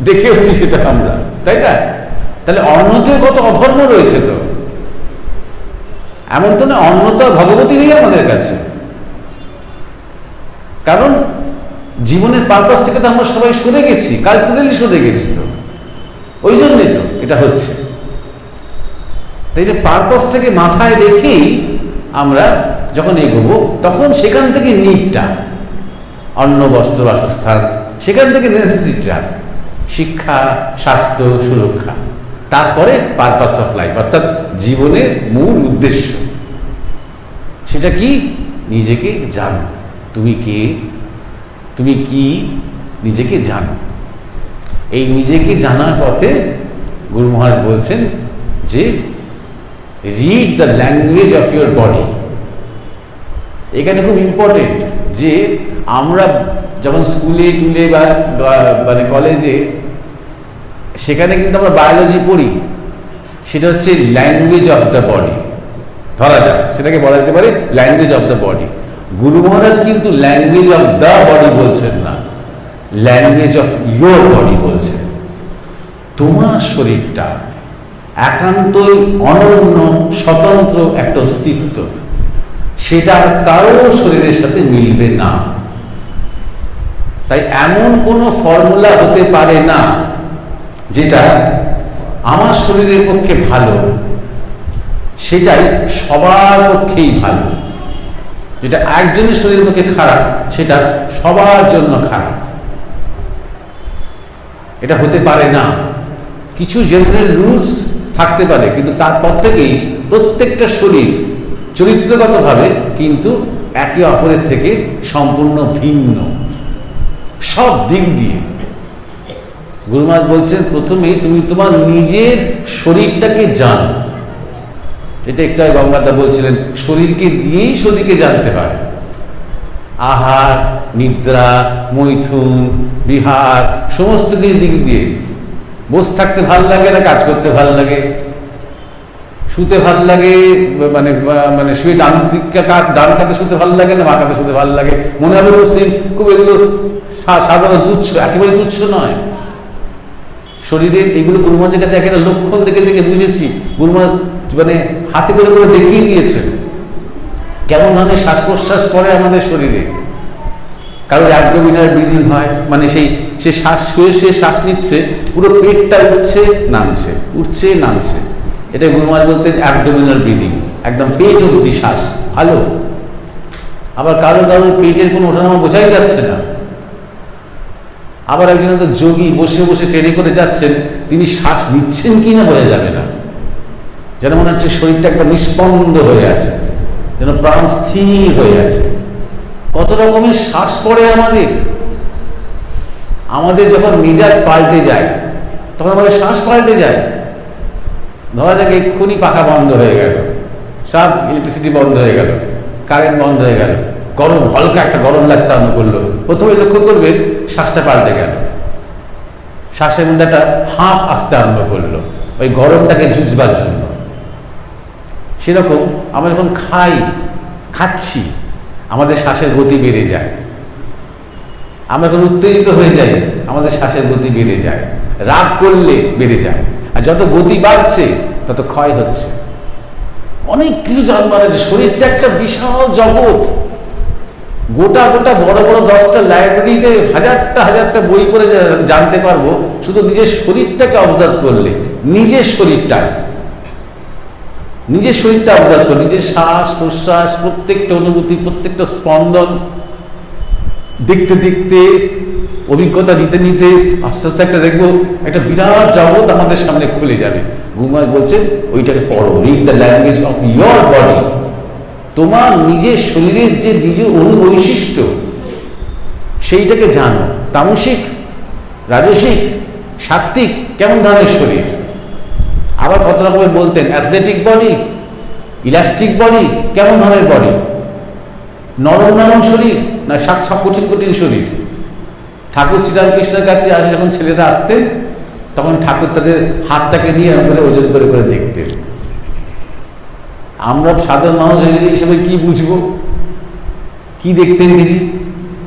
দেখে হচ্ছে সেটা আমরা, তাই না? তাহলে অন্নতেও কত অধর্ম রয়েছে। তো এমন তো না অন্ন তো ভগবতী নেই আমাদের কাছে, কারণ জীবনের পারপাস থেকে তো আমরা সবাই সরে গেছি, কালচারালি সরে গেছি, তো ওই জন্যই তো এটা হচ্ছে। তাই পারপাসটাকে মাথায় রেখেই আমরা যখন এগোবো, তখন সেখান থেকে নিডটা, অন্ন বস্ত্র বাসস্থান, সেখান থেকে নেসেসিটিটা, শিক্ষা, স্বাস্থ্য, সুরক্ষা, তারপরে পারপাস অফ লাইফ, অর্থাৎ জীবনের মূল উদ্দেশ্য। সেটা কি? নিজেকে জানো, তুমি কে, তুমি কি, নিজেকে জানো। এই নিজেকে জানার পথে গুরু মহারাজ বলছেন যে read the language of your body. এখানে খুব ইম্পর্টেন্ট যে আমরা যখন স্কুলে টুলে বা মানে কলেজে, সেখানে কিন্তু আমরা বায়োলজি পড়ি, সেটা হচ্ছে ল্যাঙ্গুয়েজ অফ দ্য বডি, ধরা যাক সেটাকে বলা যেতে পারে ল্যাঙ্গুয়েজ অফ দ্য বডি। গুরু মহারাজ কিন্তু ল্যাঙ্গুয়েজ অফ দ্য বডি বলছেন না, ল্যাঙ্গুয়েজ অফ ইয়োর বডি বলছেন। তোমার শরীরটা একান্তই অনন্য, স্বতন্ত্র একটা অস্তিত্ব, সেটা কারো শরীরের সাথে মিলবে না। তাই এমন কোনো ফর্মুলা হতে পারে না যেটা আমার শরীরের পক্ষে ভালো, সেটাই সবার পক্ষেই ভালো। যেটা একজনের শরীরের পক্ষে খারাপ, সেটা সবার জন্য খারাপ। এটা হতে পারে না। কিছু জেনারেল রুলস থাকতে পারে, কিন্তু তারপর থেকেই প্রত্যেকটা শরীর চরিত্রগতভাবে কিন্তু একে অপরের থেকে সম্পূর্ণ ভিন্ন, সব দিক দিয়ে। গুরু মহারাজ বলছেন, প্রথমেই তুমি তোমার নিজের শরীরটাকে জানো। এটা একটু গঙ্গাদা বলছিলেন, শরীরকে দিয়েই শরীরকে জানতে হয়। আহার, নিদ্রা, মৈথুন, বিহার, সমস্ত কিছু দিক দিয়ে। বসে থাকতে ভাল লাগে না কাজ করতে ভাল লাগে, শুতে ভাল লাগে, মানে মানে শুয়ে ডান কাতে শুতে ভাল লাগে না মা কাতে শুতে ভাল লাগে, মনে হবে খুব এগুলো সাধারণ তুচ্ছ, একেবারে তুচ্ছ নয়। শরীরের এগুলো গুরু মহারাজের কাছে একটা লক্ষণ দেখে দেখে বুঝেছি। গুরু মহারাজ মানে হাতে করে করে দেখিয়ে দিয়েছেন কেমন ধরনের শ্বাস প্রশ্বাস পড়ে আমাদের শরীরে। কারোর অ্যাবডোমিনাল ব্রিদিং হয়, মানে সে শ্বাস শুয়ে শুয়ে শ্বাস নিচ্ছে, পুরো পেটটা উঠছে নামছে, উঠছে নামছে। এটা গুরু মহারাজ বলতেন অ্যাবডোমিনাল ব্রিদিং, একদম পেট অবধি শ্বাস ভালো। আবার কারো পেটের কোনো ওঠানামা বোঝাই যাচ্ছে না। আবার একজন তো যোগী বসে বসে ট্রেনে করে যাচ্ছেন, তিনি শ্বাস নিচ্ছেন কিনা বোঝা যাবে না, যেন মনে হচ্ছে শরীরটা একটা নিস্পন্দ হয়ে আছে, যেন প্রাণ স্থির হয়ে আছে। কত রকমের শ্বাস পড়ে আমাদের যখন মেজাজ পাল্টে যায় তখন আমাদের শ্বাস পাল্টে যায়। ধরা যাক এক্ষুনি পাখা বন্ধ হয়ে গেল, সব ইলেকট্রিসিটি বন্ধ হয়ে গেল, কারেন্ট বন্ধ হয়ে গেল, গরম, হালকা একটা গরম লাগতে আরম্ভ করলো। প্রথমে লক্ষ্য করবেন শ্বাসটা পাল্টে গেল, শ্বাসের মধ্যে একটা হাঁপ আসতে আরম্ভ করলো ওই গরমটাকে জুজবার জন্য। সেরকম আমরা যখন খাচ্ছি আমাদের শ্বাসের গতি বেড়ে যায়, আমরা যখন উত্তেজিত হয়ে যাই আমাদের শ্বাসের গতি বেড়ে যায়, রাগ করলে বেড়ে যায়, আর যত গতি বাড়ছে তত ক্ষয় হচ্ছে। অনেক কিছু জানবার আছে, শরীরটা একটা বিশাল জগৎ। গোটা বড় বড় 10টা লাইব্রেরিতে হাজারটা বই পড়ে জানতে পারবো শুধু নিজের শরীরটাকে অবজার্ভ করলে। নিজের শরীরটা অবজার্ভ করলে, নিজের শ্বাস প্রশ্বাস, প্রত্যেকটা অনুভূতি, প্রত্যেকটা স্পন্দন দেখতে দেখতে, অভিজ্ঞতা নিতে আস্তে আস্তে একটা দেখবো একটা বিরাট জগৎ আমাদের সামনে খুলে যাবে। গুরুমহারাজ বলছেন ওইটাকে পড়ো, read the language of your body. তোমার নিজের শরীরের যে নিজের অনুবৈশিষ্ট্য সেইটাকে জানো। তামসিক, রাজসিক, সাত্ত্বিক কেমন ধরনের শরীর। আবার কত রকমের বলতেন, অ্যাথলেটিক বডি, ইলাস্টিক বডি, কেমন ধরনের বডি, নরম শরীর না সব কঠিন শরীর। ঠাকুর শ্রীরামকৃষ্ণের কাছে আসে যখন ছেলেরা আসতেন তখন ঠাকুর তাদের হাতটাকে নিয়ে করে ওজন করে দেখতেন। আমরা সাধারণ মানুষ হিসেবে কি বুঝবো, কি দেখতেন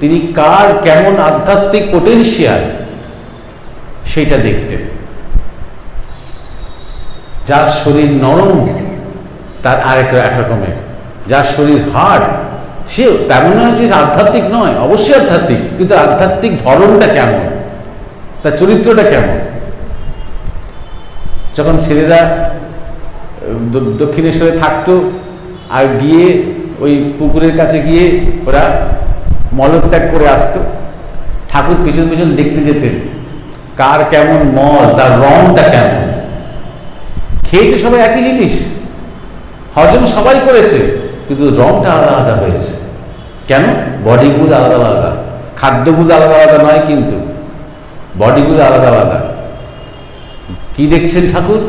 তিনি কার কেমন আধ্যাত্মিক পোটেনশিয়াল সেইটা দেখতেন। যার শরীর নরম তার এক রকমের, যার শরীর হার্ড সে তেমন নয় যে আধ্যাত্মিক নয়, অবশ্যই আধ্যাত্মিক, কিন্তু আধ্যাত্মিক ধরনটা কেমন, তার চরিত্রটা কেমন। যখন ছেলেরা দক্ষিণেশ্বরে থাকতো আর গিয়ে ওই পুকুরের কাছে গিয়ে ওরা মলত্যাগ করে আসতো, ঠাকুর পেছন দেখতে যেতেন কার কেমন মল, তার রংটা কেমন। খেয়েছে সবাই একই জিনিস, হজম সবাই করেছে, কিন্তু রংটা আলাদা হয়েছে। কেন? বডিগুলো আলাদা, খাদ্যগুলো আলাদা নয়, কিন্তু বডিগুলো আলাদা। কি দেখছেন ঠাকুর?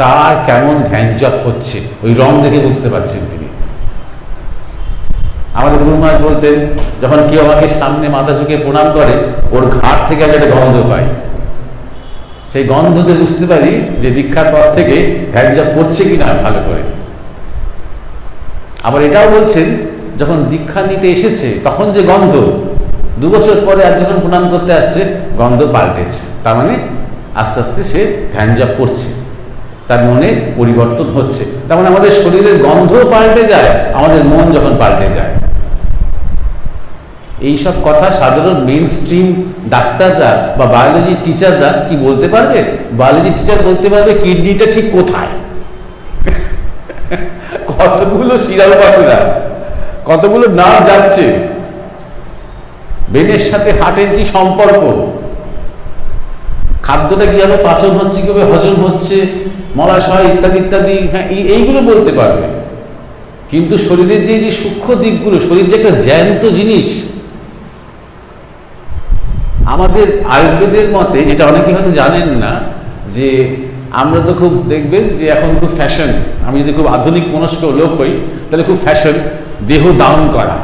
কার কেমন ধ্যান জপ হচ্ছে ওই রং দেখে বুঝতে পারছেন তিনি। আমাদের গুরুমহারাজ বলতেন যখন কেউ আমাকে সামনে মাথা ঝুঁকে প্রণাম করে ওর ঘাট থেকে আমি একটা গন্ধ পাই, সেই গন্ধতে বুঝতে পারি যে দীক্ষার পর থেকে ধ্যান জপ করছে কিনা ভালো করে। আবার এটাও বলছেন যখন দীক্ষা নিতে এসেছে তখন যে গন্ধ, 2 বছর পরে আর যখন প্রণাম করতে আসছে গন্ধ পাল্টেছে। তার মানে আস্তে আস্তে সে ধ্যান জপ করছে, তার মনে পরিবর্তন হচ্ছে। তার মানে আমাদের শরীরের গন্ধও পাল্টে যায় আমাদের মন যখন পাল্টে যায়। এইসব কথা সাধারণ মেইন স্ট্রিম ডাক্তাররা বা বায়োলজি টিচাররা কি বলতে পারবে? বায়োলজি টিচার বলতে পারবে কিডনিটা ঠিক কোথায়, কতগুলো শিরাউপাসনা, কতগুলো নার্ভ যাচ্ছে, ব্রেনের সাথে হার্টের কি সম্পর্ক, খাদ্যটা কিভাবে পাচন হচ্ছে, কিভাবে হজম হচ্ছে, মলাশয় ইত্যাদি। হ্যাঁ, এইগুলো বলতে পারবে। কিন্তু শরীরের যে সূক্ষ্ম দিকগুলো, শরীর যে একটা জ্যান্ত জিনিস, আমাদের আয়ুর্বেদের মতে, যেটা অনেকে হয়তো জানেন না, যে আমরা তো খুব দেখবেন যে এখন খুব ফ্যাশন, আমি যদি খুব আধুনিক মনস্ক লোক হই তাহলে খুব ফ্যাশন দেহ দান করা।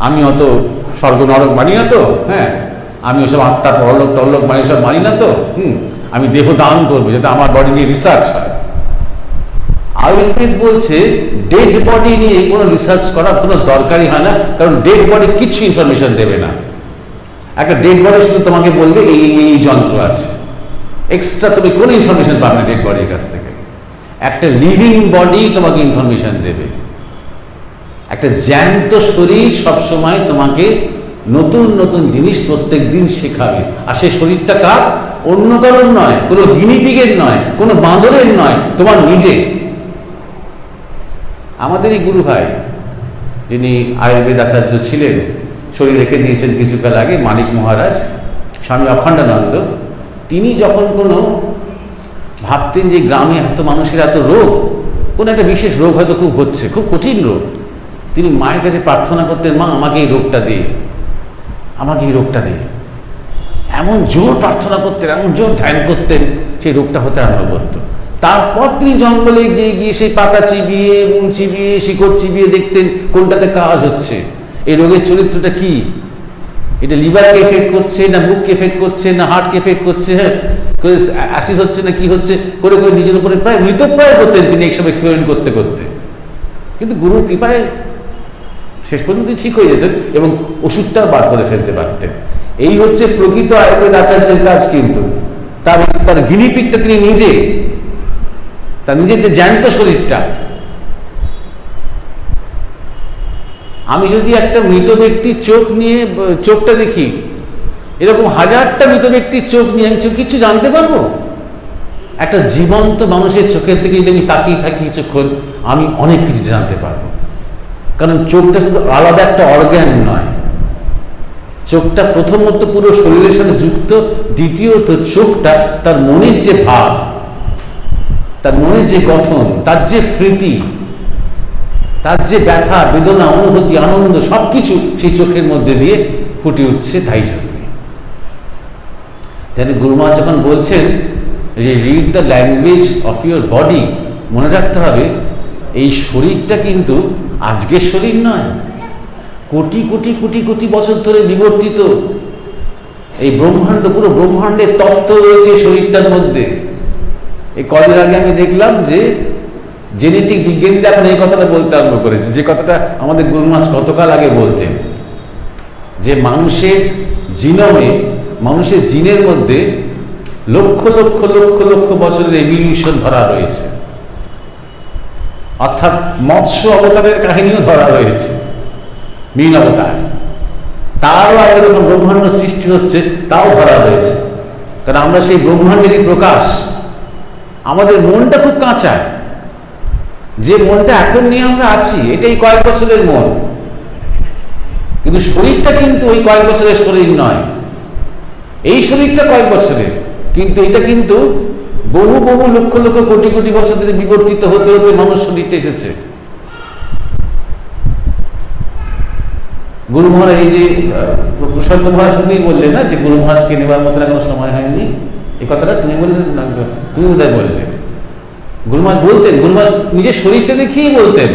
আমি অত স্বর্গ নরক মানি না তো, হ্যাঁ, আমি ওসব আত্মা পরলোক টরলোক মানি, সব মানি না তো, আমি দেহ দান করবো যাতে আমার বডি নিয়ে রিসার্চ হয়। আয়ুর্বেদ বলছে ডেড বডি নিয়ে কোনো রিসার্চ করার কোনো দরকারই হয় না, কারণ ডেড বডি কিছু ইনফরমেশন দেবে না। একটা ডেড বডি শুধু তোমাকে বলবে এই যন্ত্র আছে, এক্সট্রা তুমি কোনো ইনফরমেশন পাবে না ডেড বডির কাছ থেকে। একটা লিভিং বডি তোমাকে ইনফরমেশন দেবে। একটা জ্যান্ত শরীর সবসময় তোমাকে নতুন জিনিস প্রত্যেক দিন শেখাবে। আর সেই শরীরটা কার? অন্য কারণ নয়, কোনো গিনিপিগের নয়, কোনো বাঁদরের নয়, তোমার নিজের। আমাদেরই গুরু ভাই, যিনি আয়ুর্বেদ আচার্য ছিলেন, শরীর রেখে দিয়েছেন কিছুকাল আগে, মানিক মহারাজ, স্বামী অখণ্ডানন্দ, তিনি যখন কোনো ভাবতেন যে গ্রামে এত মানুষের এত রোগ, কোনো একটা বিশেষ রোগ হয়তো খুব হচ্ছে, খুব কঠিন রোগ। তিনি মায়ের কাছে প্রার্থনা করতেন, মা আমাকে এই রোগটা দে, আমাকে এই রোগটা দে। এমন জোর প্রার্থনা করতেন, এমন জোর ধ্যান করতেন, সেই রোগটা হতে আরম্ভ করত। তারপর তিনি জঙ্গলে গিয়ে গিয়ে সেই পাতা চিবিয়ে, মূল চিবিয়ে, শিকড় চিবিয়ে দেখতেন কোনটাতে কাজ হচ্ছে, এই রোগের চরিত্রটা কি, এটা লিভারকে এফেক্ট করছে না বুককে এফেক্ট করছে না হার্টকে এফেক্ট করছে, অ্যাসিড হচ্ছে না কি হচ্ছে, করে করে নিজের উপরে প্রায় মৃতপ্রায় করতেন তিনি এইসব এক্সপেরিমেন্ট করতে করতে। কিন্তু গুরুর কৃপায় শেষ পর্যন্ত ঠিক হয়ে যেতেন এবং ওষুধটা বার করে ফেলতে পারতেন। এই হচ্ছে প্রকৃত আয়ুর্বেদ আচার্যের কাজ। কিন্তু তার গিনিপিকটা তিনি নিজে, তার নিজের যে জ্যান্ত শরীরটা। আমি যদি একটা মৃত ব্যক্তির চোখ নিয়ে চোখটা দেখি, এরকম হাজারটা মৃত ব্যক্তির চোখ নিয়ে আমি কিছু জানতে পারবো? একটা জীবন্ত মানুষের চোখের দিকে যদি আমি তাকিয়ে থাকি কিছুক্ষণ, আমি অনেক কিছু জানতে পারবো। কারণ চোখটা শুধু আলাদা একটা অর্গ্যান নয়, চোখটা প্রথমত পুরো শরীরের সাথে যুক্ত, দ্বিতীয়ত চোখটা তার মনের যে ভাব, তার মনের যে গঠন, তার যে স্মৃতি, তার যে ব্যথা বেদনা অনুভূতি আনন্দ সবকিছু সেই চোখের মধ্যে দিয়ে ফুটে উঠছে। তাই জন্য গুরুমা যখন বলছেন যে read the language of your body, মনে রাখতে হবে এই শরীরটা কিন্তু আজকের শরীর নয়, কোটি কোটি কোটি কোটি বছর ধরে বিবর্তিত। এই ব্রহ্মাণ্ড, পুরো ব্রহ্মাণ্ডের তত্ত্ব রয়েছে শরীরটার মধ্যে। এই কদিন আগে আমি দেখলাম যে জেনেটিক বিজ্ঞানীরা এখন এই কথাটা বলতে আরম্ভ করেছে, যে কথাটা আমাদের গুরুমাজ কতকাল আগে বলতেন, যে মানুষের জিনোমে, মানুষের জিনের মধ্যে লক্ষ লক্ষ লক্ষ লক্ষ বছরের এভলিউশন ধরা রয়েছে। অর্থাৎ মৎস্য অবতারের কাহিনীও ধরা রয়েছে, মীন অবতার, তারও আগে যখন ব্রহ্মাণ্ড সৃষ্টি হচ্ছে তাও ধরা রয়েছে। কারণ আমরা সেই ব্রহ্মাণ্ডেরই প্রকাশ। আমাদের মনটা খুব কাঁচা, যে মনটা এখন নিয়ে আমরা আছি এটাই কয়েক বছরের মন, কিন্তু শরীরটা কিন্তু ওই কয়েক বছরের শরীর নয়। এই শরীরটা কয়েক বছরের, কিন্তু এটা কিন্তু বহু বহু লক্ষ লক্ষ কোটি কোটি বছর ধরে বিবর্তিত হতে হতে মানুষ শরীরটা এসেছে। গুরু মহারাজ, এই যে প্রশান্ত মহারাজ তুমি বললে না যে গুরু মহারাজকে নেবার মতো এখনো সময় হয়নি, এই কথাটা তুমি বললে না, তুমি বোধহয় বললে। গুরু মহারাজ বলতেন, গুরু মহারাজ নিজের শরীরটা দেখিয়েই বলতেন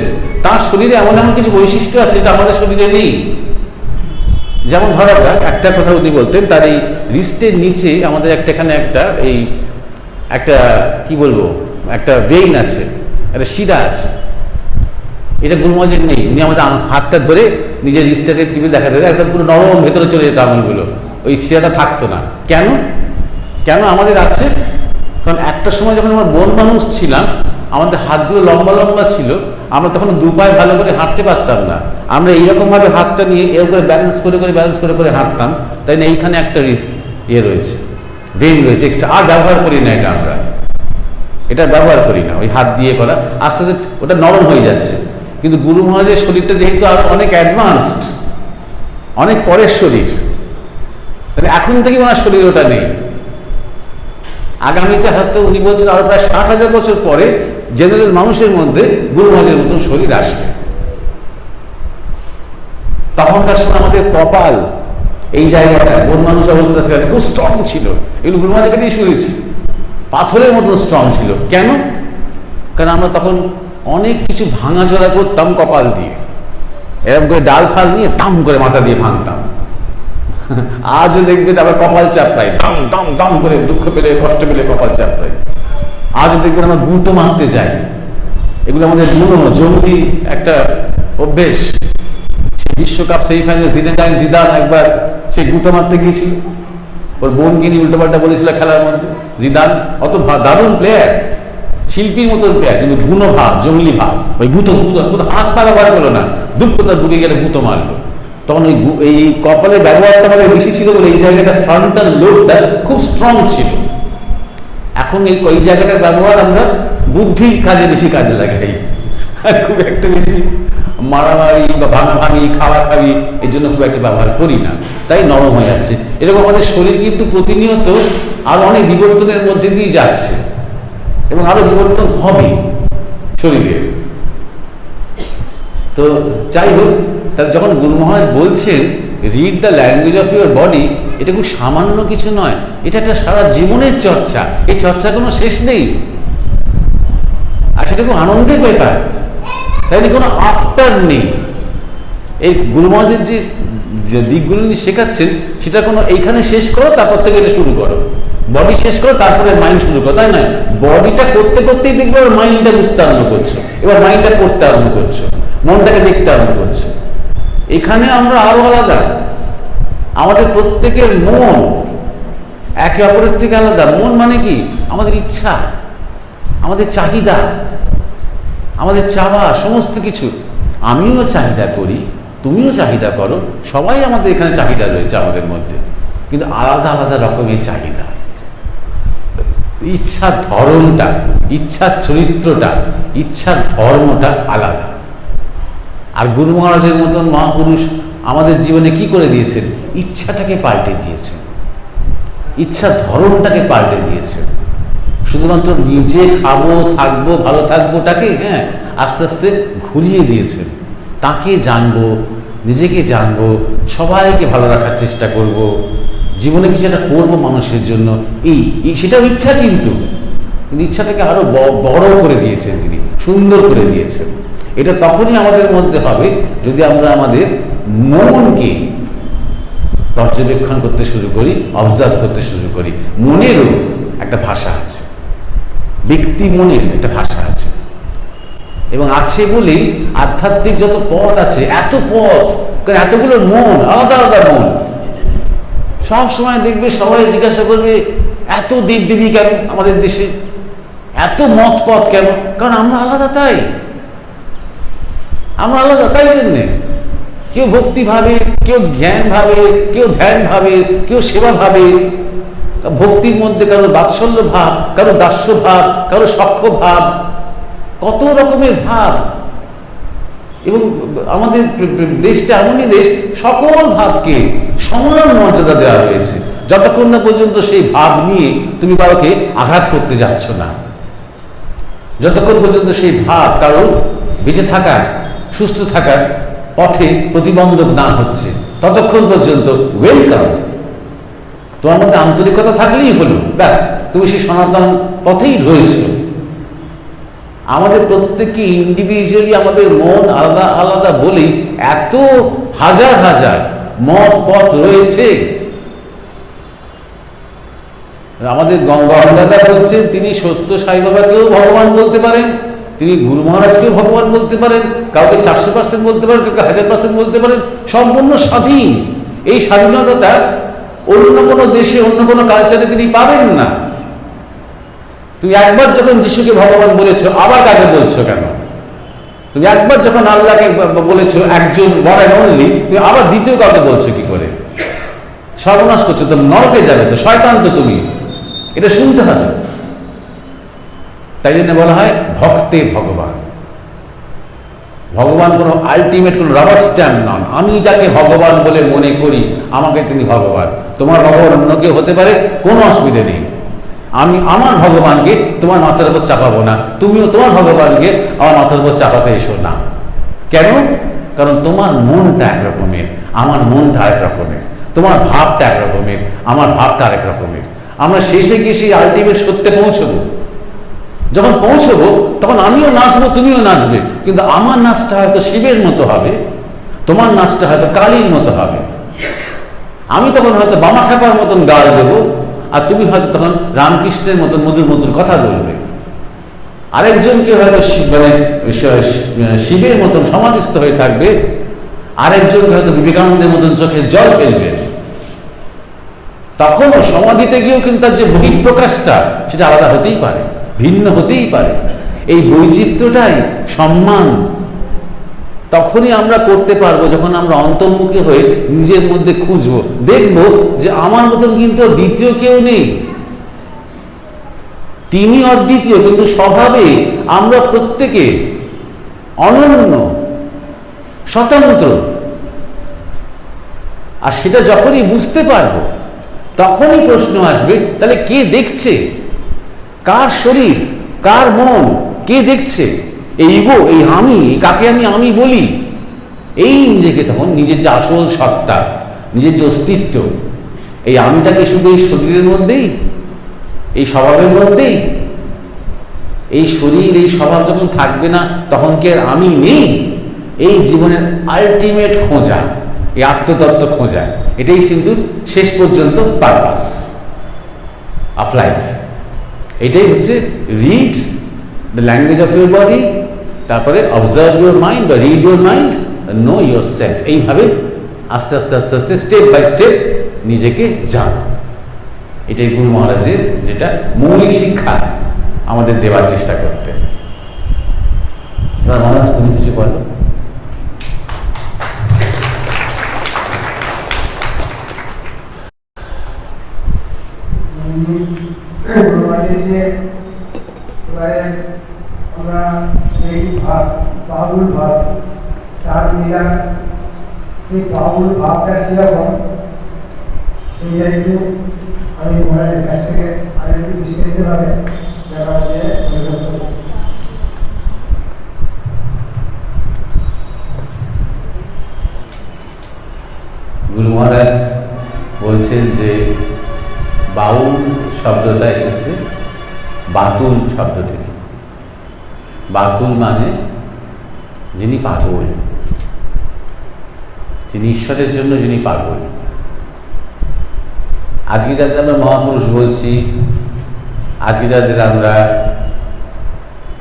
তার শরীরে এমন এমন কিছু বৈশিষ্ট্য আছে যেটা আমাদের শরীরে নেই। যেমন ধরা যাক, একটা কথা উনি বলতেন, তার এই রিস্টের নিচে আমাদের একটা এখানে একটা কি বলবো, একটা ভেইন আছে, একটা শিরা আছে, এটা গুরু মহারাজের নেই। উনি আমাদের হাতটা ধরে নিজের রিস্টটাকে টিপে দেখাতে একদম পুরো নরম ভেতরে চলে যেত আঙুলগুলো, ওই শিরাটা থাকতো না। কেন কেন আমাদের আছে? কারণ একটা সময় যখন আমরা বন মানুষ ছিলাম, আমাদের হাতগুলো লম্বা লম্বা ছিল, আমরা তখন দু পায়ে ভালো করে হাঁটতে পারতাম না। আমরা এইরকম ভাবে হাতটা নিয়ে এর করে ব্যালেন্স করে করে হাঁটতাম, তাই না? এইখানে একটা রয়েছে, ভেইন রয়েছে এক্সট্রা। আর ব্যবহার করি না এটা, এটা ব্যবহার করি না, ওই হাত দিয়ে করা। আস্তে আস্তে ওটা নরম হয়ে যাচ্ছে। কিন্তু গুরু মহারাজের শরীরটা যেহেতু আরো অনেক অ্যাডভান্সড, অনেক পরের শরীর, তাহলে এখন থেকে ওনার শরীর ওটা নেই। আগামীতে হয়তো উনি বলছেন আরো প্রায় 60,000 বছর পরে জেনারেল মানুষের মধ্যে গুরু মহারাজের মতন শরীর আসবে। তখনকার সময় আমাদের কপাল, এই জায়গাটা বন মানুষ অবস্থা থেকে খুব স্ট্রং ছিল। এগুলো গুরু মহারাজের কাছেই শুনেছি, পাথরের মতন স্ট্রং ছিল। কেন? কারণ আমরা তখন অনেক কিছু ভাঙাচোরা করতাম কপাল দিয়ে, এরকম করে ডাল ফাল নিয়ে দাম করে মাথা দিয়ে ভাঙতাম। আজও দেখবেন আবার কপাল চাপড়াই, দাম দাম দাম করে, দুঃখ পেলে কষ্ট পেলে কপাল চাপড়াই। আজও দেখবেন আমরা গুঁতো মারতে যাই। এগুলো আমাদের জঙ্গলি একটা অভ্যেস। বিশ্বকাপ সেমিফাইনাল জিদান একবার সেই গুঁতো মারতে গিয়েছিল, ওর বোনকে নিয়ে উল্টোপাল্টা বলেছিল খেলার মধ্যে। জিদান অত দারুণ প্লেয়ার, শিল্পীর মতো প্লেয়ার, কিন্তু গুণো ভাব, জঙ্গলি ভাব। ওই গুঁতো হাত পা ব্যবহার করলো না, দুঃখতা বুকে গেলে গুঁতো মারলো। তখন এই কপালের ব্যবহারটা আমাদের বেশি ছিল বলে এই জায়গাটা ফ্রন্টাল লোবটা খুব স্ট্রং ছিল। এখন এই জায়গাটার ব্যবহার আমরা বুদ্ধির কাজে বেশি কাজে লাগাই, আর খুব একটা বেশি মারামারি বা ভাঙাভাঙি, খাওয়াখাবি এর জন্য খুব একটা ব্যবহার করি না, তাই নরম হয়ে আসছে। এরকম আমাদের শরীর কিন্তু প্রতিনিয়ত আরো অনেক বিবর্তনের মধ্যে দিয়ে যাচ্ছে। এবং আরো বিবর্তন হবে শরীরের। তো যাই হোক, তাহলে যখন গুরু মহারাজ বলছেন read the language of your body, এটা খুব সামান্য কিছু নয়, এটা একটা সারা জীবনের চর্চা। এই চর্চা কোনো শেষ নেই, আর সেটা খুব আনন্দের ব্যাপার, তাই না? কোনো আফটার নেই। এই গুরু মহারাজের যে দিকগুলো উনি শেখাচ্ছেন, সেটা কোনো এইখানে শেষ করো তারপর থেকে এটা শুরু করো, বডি শেষ করো তারপরে মাইন্ড শুরু করো, তাই নয়। বডিটা করতে করতেই দেখবে এবার মাইন্ডটা বুঝতে আরম্ভ করছো, এবার মাইন্ডটা পড়তে আরম্ভ করছো, মনটাকে দেখতে আরম্ভ করছো। এখানে আমরা আরো আলাদা, আমাদের প্রত্যেকের মন একে অপরের থেকে আলাদা। মন মানে কি? আমাদের ইচ্ছা, আমাদের চাহিদা, আমাদের চাওয়া, সমস্ত কিছু। আমিও চাহিদা করি, তুমিও চাহিদা করো, সবাই আমাদের এখানে চাহিদা রয়েছে আমাদের মধ্যে, কিন্তু আলাদা আলাদা রকমের চাহিদা। ইচ্ছার ধরনটা, ইচ্ছার চরিত্রটা, ইচ্ছার ধর্মটা আলাদা। আর গুরু মহারাজের মতন মহাপুরুষ আমাদের জীবনে কি করে দিয়েছেন? ইচ্ছাটাকে পাল্টে দিয়েছেন, ইচ্ছার ধরনটাকে পাল্টে দিয়েছেন। শুধুমাত্র নিজে খাবো, থাকবো, ভালো থাকবোটাকে আস্তে আস্তে ঘুরিয়ে দিয়েছেন। তাকে জানবো, নিজেকে জানবো, সবাইকে ভালো রাখার চেষ্টা করব, জীবনে কিছু একটা করবো মানুষের জন্য, এই সেটাও ইচ্ছা। কিন্তু ইচ্ছাটাকে আরো বড় করে দিয়েছেন তিনি, সুন্দর করে দিয়েছেন। এটা তখনই আমাদের মধ্যে হবে যদি আমরা আমাদের মনকে পর্যবেক্ষণ করতে শুরু করি, অবজার্ভ করতে শুরু করি। মনেরও একটা ভাষা আছে, ব্যক্তি মনের একটা ভাষা আছে, এবং আছে বলেই আধ্যাত্মিক যত পথ আছে, এত পথ, কারণ এতগুলো মন, আলাদা আলাদা মন। সব সময় দেখবে সবাই জিজ্ঞাসা করবে এত দেবদেবী কেন আমাদের দেশে, এত মত পথ কেন? কারণ আমরা আলাদা, তাই আমরা আলাদা। তাই জন্যে কেউ ভক্তি ভাবে, কেউ জ্ঞান ভাবে, কেউ ধ্যান ভাবে, কেউ সেবা ভাবে। ভক্তির মধ্যে কারো বাৎসল্য ভাব, কারো দাস্য ভাব, কারো সখ্য ভাব, কত রকমের ভাব। এবং আমাদের দেশটা এমনই দেশ, সকল ভাবকে সমান মর্যাদা দেওয়া হয়েছে, যতক্ষণ না পর্যন্ত সেই ভাব নিয়ে তুমি কাউকে আঘাত করতে যাচ্ছ না, যতক্ষণ পর্যন্ত সেই ভাব কারো বেঁচে থাকার, সুস্থ থাকার পথে প্রতিবন্ধক না হচ্ছে, ততক্ষণ পর্যন্ত ওয়েলকাম। তোমার মধ্যে আন্তরিকতা থাকলেই হলো, ব্যাস, তুমি সেই সনাতন পথেই রয়েছে। আমাদের প্রত্যেককে ইন্ডিভিজুয়ালি আমাদের মন আলাদা আলাদা বলেই এত হাজার হাজার মত পথ রয়েছে। আমাদের গঙ্গাদাদা বলছেন তিনি সত্য সাই বাবাকেও ভগবান বলতে পারেন, তিনি গুরু মহারাজকেও ভগবান বলতে পারেন, কাউকে 400% বলতে পারেন, কাউকে 1000% বলতে পারেন, সম্পূর্ণ স্বাধীন। এই স্বাধীনতাটা অন্য কোনো দেশে, অন্য কোনো কালচারে তিনি পাবেন না। তুমি একবার যখন যিশুকে ভগবান বলেছো, আবার কাকে বলছো কেন? তুমি একবার যখন আল্লাহকে বলেছো একজন ওয়ান অ্যান্ড অনলি, তুমি আবার দ্বিতীয় কাউকে বলছো কি করে? সর্বনাশ করছো তো, নরকে যাবে তো, শয়তান তো তুমি। এটা শুনতে হবে। তাই জন্য বলা হয় ভক্তে ভগবান। ভগবান কোনো আলটিমেট কোনো রাবার স্ট্যাম্প নন। আমি যাকে ভগবান বলে মনে করি, আমাকে তিনি ভগবান। তোমার ভগবান অন্য কেউ হতে পারে, কোনো অসুবিধা নেই। আমি আমার ভগবানকে তোমার মাথার উপর চাপাবো না, তুমিও তোমার ভগবানকে আমার মাথার উপর চাপাতে এসো না। কেন? কারণ তোমার মনটা এক রকমের, আমার মনটা আরেক রকমের, তোমার ভাবটা এক রকমের, আমার ভাবটা আরেক রকমের। আমরা শেষে গিয়ে সেই আলটিমেট সত্যে পৌঁছবো। যখন পৌঁছবো তখন আমিও নাচবো, তুমিও নাচবে, কিন্তু আমার নাচটা হয়তো শিবের মতো হবে, তোমার নাচটা হয়তো কালীর মতো হবে। আমি তখন হয়তো বামা খেপার মতন গাল দেবো, আর তুমি হয়তো তখন রামকৃষ্ণের মতন মধুর মধুর কথা বলবে। আরেকজনকে হয়তো মানে শিবের মতন সমাধিস্থ হয়ে থাকবে, আরেকজনকে হয়তো বিবেকানন্দের মতন চোখে জল ফেলবে। তখনও সমাধিতে গিয়েও কিন্তু তার যে বহিঃপ্রকাশটা, সেটা আলাদা হতেই পারে, ভিন্ন হতেই পারে। এই বৈচিত্র্যটাই সম্মান তখনই আমরা করতে পারবো যখন আমরা অন্তর্মুখী হয়ে নিজের মধ্যে খুঁজবো, দেখবো যে আমার মতন কিন্তু দ্বিতীয় কেউ নেই। তিনি অদ্বিতীয়, কিন্তু স্বভাবে আমরা প্রত্যেকে অনন্য, স্বতন্ত্র। আর সেটা যখনই বুঝতে পারবো, তখনই প্রশ্ন আসবে, তাহলে কে দেখছে? কার শরীর, কার মন, কে দেখছে? এই ইগো, এই আমি, কাকে আমি আমি বলি, এই নিজেকে তখন নিজের যে আসল সত্তা, নিজের যে অস্তিত্ব, এই আমিটাকে শুধু এই শরীরের মধ্যেই, এই স্বভাবের মধ্যেই, এই শরীর এই স্বভাব যখন থাকবে না তখন কি আর আমি নেই? এই জীবনের আলটিমেট খোঁজা, এই আত্মতত্ত্ব খোঁজা, এটাই কিন্তু শেষ পর্যন্ত পারপাস অফ লাইফ। এটাই হচ্ছে read the language of your body, তারপরে অবজার্ভ ইউর মাইন্ড বা read your mind, no your self. এইভাবে আস্তে আস্তে আস্তে আস্তে স্টেপ বাই স্টেপ নিজেকে জানো। এটাই গুরু মহারাজের যেটা মৌলিক শিক্ষা আমাদের দেওয়ার চেষ্টা করতেন। এবার মহারাজ তুমি কিছু বলো। যে এবারে আমরা এই ভাব, বাহুল ভাব, তার মিলা, সেই বাহুল ভাবটা কীরকম সেইটা একটু আমি মহারাজের কাছ থেকে আরেকটু বিস্তারিতভাবে জানার যে অনুরোধ করছি। গুরু মহারাজ বলছেন যে বাউল শব্দটা এসেছে বাতুল শব্দ থেকে। বাতুল মানে যিনি পাগল, যিনি ঈশ্বরের জন্য যিনি পাগল। আজকে যাদের আমরা মহাপুরুষ বলছি, আজকে যাদের আমরা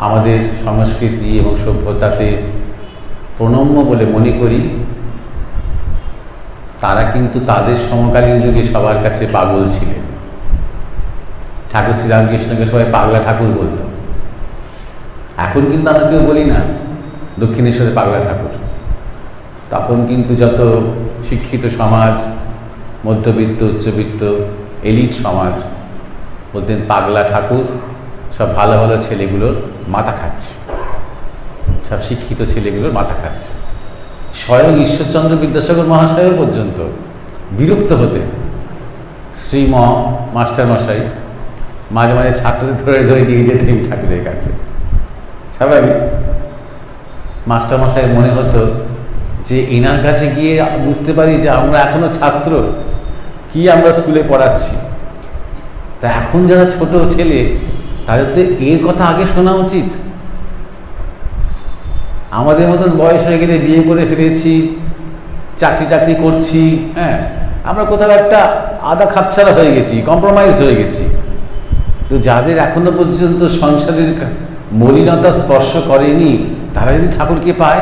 আমাদের সংস্কৃতি এবং সভ্যতাতে প্রণম্য বলে মনে করি, তারা কিন্তু তাদের সমকালীন যুগে সবার কাছে পাগল ছিলেন। ঠাকুর শ্রীরামকৃষ্ণকে সবাই পাগলা ঠাকুর বলতো। এখন কিন্তু আমরা কেউ বলি না দক্ষিণেশ্বরে পাগলা ঠাকুর। তখন কিন্তু যত শিক্ষিত সমাজ, মধ্যবিত্ত, উচ্চবিত্ত, এলিট সমাজ বলতেন পাগলা ঠাকুর সব ভালো ভালো ছেলেগুলোর মাথা খাচ্ছে, সব শিক্ষিত ছেলেগুলোর মাথা খাচ্ছে। স্বয়ং ঈশ্বরচন্দ্র বিদ্যাসাগর মহাশয় পর্যন্ত বিরক্ত হতেন। শ্রীম মাস্টারমশাই মাঝে মাঝে ছাত্রদের ধরে ধরে নিয়ে যেতেন ঠাকুরের কাছে। স্বাভাবিক, মাস্টারমশাই মনে হতো যে এনার কাছে গিয়ে বুঝতে পারি যে আমরা এখনো ছাত্র, কি আমরা স্কুলে পড়াচ্ছি। তা এখন যারা ছোট ছেলে তাদের তো এর কথা আগে শোনা উচিত। আমাদের মতন বয়স হয়ে গেলে বিয়ে করে ফেলেছি, চাকরি টাকরি করছি, হ্যাঁ, আমরা কোথাও একটা আধা খাপছাড়া হয়ে গেছি, কম্প্রোমাইজ হয়ে গেছি। তো যাদের এখনো পর্যন্ত সংসারের মলিনতা স্পর্শ করেনি, তারা যদি ঠাকুরকে পায়,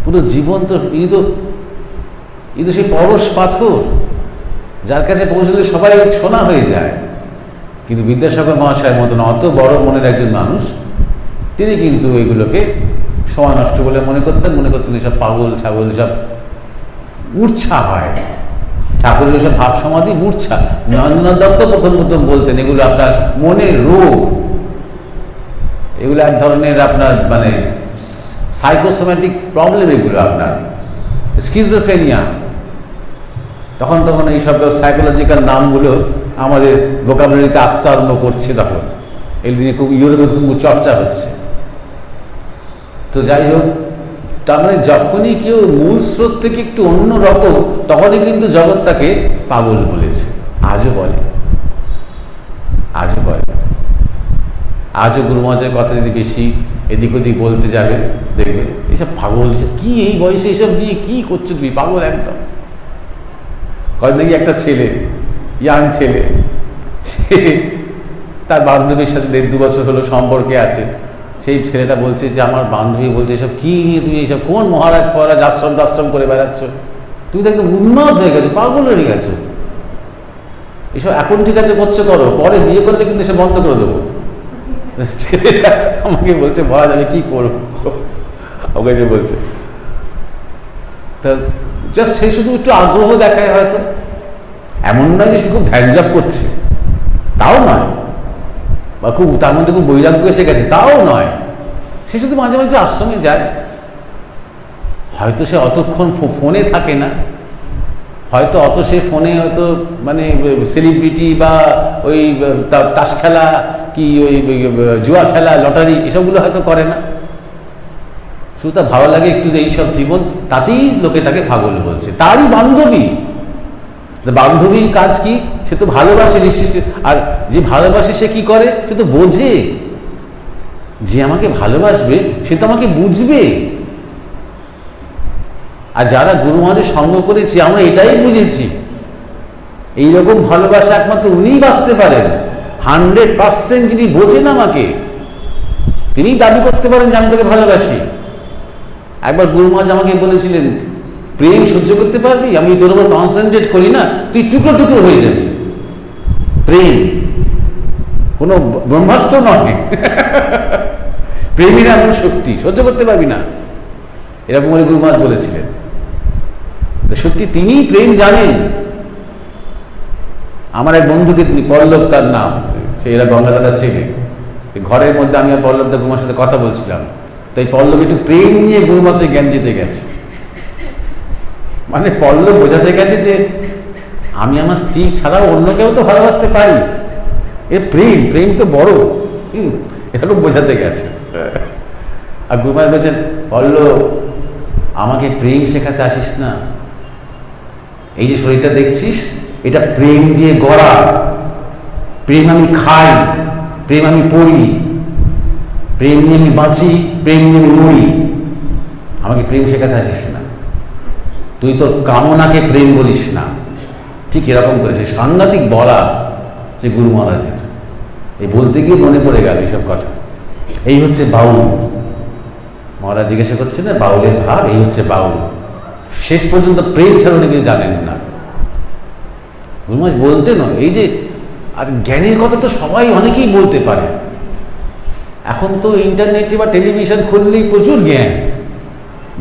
পুরো জীবন তো ইনি তো সেই পরশ পাথর, যার কাছে পৌঁছলে সবাই সোনা হয়ে যায়। কিন্তু বিদ্যাসাগর মহাশয়ের মতন অত বড় মনের একজন মানুষ, তিনি কিন্তু এগুলোকে সময় নষ্ট বলে মনে করতেন এসব পাগল ছাগল, এসব মূর্ছা হয়। ঠাকুরের এসব ভাব সমাধি মূর্ছা। নরেন্দ্রনাথ দত্ত প্রথম বলতেন এগুলো আপনার মনের রোগ, এগুলো এক ধরনের আপনার মানে সাইকোসোম্যাটিক প্রবলেম, এগুলো আপনার স্কিজোফ্রেনিয়া। তখন এইসব সাইকোলজিক্যাল নামগুলো আমাদের ভোকাবুলারিতে আসতে আরম্ভ করছে। তখন এই দিনে খুব ইউরোপে খুব চর্চা হচ্ছে। তো যাই হোক, তার মানে যখনই কেউ মূল স্রোত থেকে একটু অন্য রকম, তখনই কিন্তু জগৎ তাকে পাগল বলেছে। আজও বলে। আজও গুরু মহারাজের কথা যদি বেশি এদিক ওদিক বলতে যাবে, দেখবে এইসব পাগল, কি এই বয়সে এইসব নিয়ে কি করছো তুমি, পাগল একদম। কয়েক নাকি একটা ছেলে, ইয়াং ছেলে, সে তার বান্ধবীর সাথে 1.5-2 বছর হলো সম্পর্কে আছে। সেই ছেলেটা বলছে যে আমার বান্ধবী বলছে এসব কী নিয়ে তুমি এইসব কোন মহারাজ ফহারাজ আশ্রম করে বেড়াচ্ছ, তুমি তো একদম উন্মাদ হয়ে গেছো, পাগল হয়ে গেছো, এসব এখন ঠিক আছে করছো করো, পরে বিয়ে করলে কিন্তু এসব বন্ধ করে দেবো। ছেলেটা আমাকে বলছে মহারাজ আমি কী করবো, ওকে যে বলছে। তা জাস্ট সে শুধু একটু আগ্রহ দেখায়, হয়তো এমন নয় যে সে খুব ধ্যানজাপ করছে, তাও নয়, বা খুব তার মধ্যে খুব বৈরাগ্য এসে গেছে, তাও নয়। সে শুধু মাঝে মাঝে আশ্রমে যায়। হয়তো সে অতক্ষণ ফোনে থাকে না, হয়তো সে ফোনে হয়তো মানে সেলিব্রিটি বা ওই তাস খেলা কি ওই জুয়া খেলা, লটারি, এসবগুলো হয়তো করে না। শুধু তার ভালো লাগে একটু এইসব জীবন, তাতেই লোকে তাকে পাগল বলছে। তারই বান্ধবী, বান্ধবীর কাজ কি? সে তো ভালোবাসে নিশ্চয়ই। আর যে ভালোবাসে সে কি করে? সে তো বোঝে যে আমাকে ভালোবাসবে সে তো আমাকে বুঝবে। আর যারা গুরু মহারাজের সঙ্গ করেছি আমরা এটাই বুঝেছি, এইরকম ভালোবাসা একমাত্র উনিই বাঁচতে পারেন। 100% যিনি বোঝেন আমাকে, তিনি দাবি করতে পারেন যে আমি তোকে ভালোবাসি। একবার গুরু মহারাজ আমাকে বলেছিলেন, প্রেম সহ্য করতে পারবি? আমি তোর উপর কনসেন্ট্রেট করি না, তুই টুকরো টুকরো হয়ে যাবি। প্রেম কোনো ব্রহ্মাস্ত্র নয়, প্রেমের এমন শক্তি, সহ্য করতে পারবি না, এরকম করে গুরু মহারাজ বলেছিলেন। তো সত্যি তিনি প্রেম জানেন। আমার এক বন্ধুকে, তিনি পল্লব তার নাম, সে এরা গঙ্গাধারা চেনে, ঘরের মধ্যে আমি আর পল্লবদা গুরুমার সাথে কথা বলছিলাম, তাই পল্লব একটু প্রেম নিয়ে গুরুমাত্রে জ্ঞান দিতে গেছে। মানে পল্লব বোঝাতে গেছে যে আমি আমার স্ত্রী ছাড়াও অন্য কেউ তো ভালোবাসতে পারি, এ প্রেম, প্রেম তো বড়, এরকম বোঝাতে গেছে। আর গুরুমার বলছেন, পল্লব আমাকে প্রেম শেখাতে আসিস না, এই যে শরীরটা দেখছিস এটা প্রেম দিয়ে গড়া, প্রেম আমি খাই, প্রেম আমি পড়ি, প্রেম নিয়ে আমি বাঁচি, প্রেম নিয়ে আমি মরি, আমাকে প্রেম শেখাতে আসিস না, তুই তোর কামনাকে প্রেম বলিস না। ঠিক এরকম করেছে, সাংঘাতিক বলা যে গুরু মহারাজের। এই বলতে গিয়ে মনে পড়ে গেল এইসব কথা। এই হচ্ছে বাউল। মহারাজ জিজ্ঞাসা করছে না বাউলের ভাব, এই হচ্ছে বাউল। শেষ পর্যন্ত প্রেম ছাড়া উনি কিছু জানেন না। গুরু মহারাজ বলতেন, এই যে আর জ্ঞানের কথা তো সবাই অনেকেই বলতে পারে। এখন তো ইন্টারনেটে বা টেলিভিশন খুললেই প্রচুর জ্ঞান,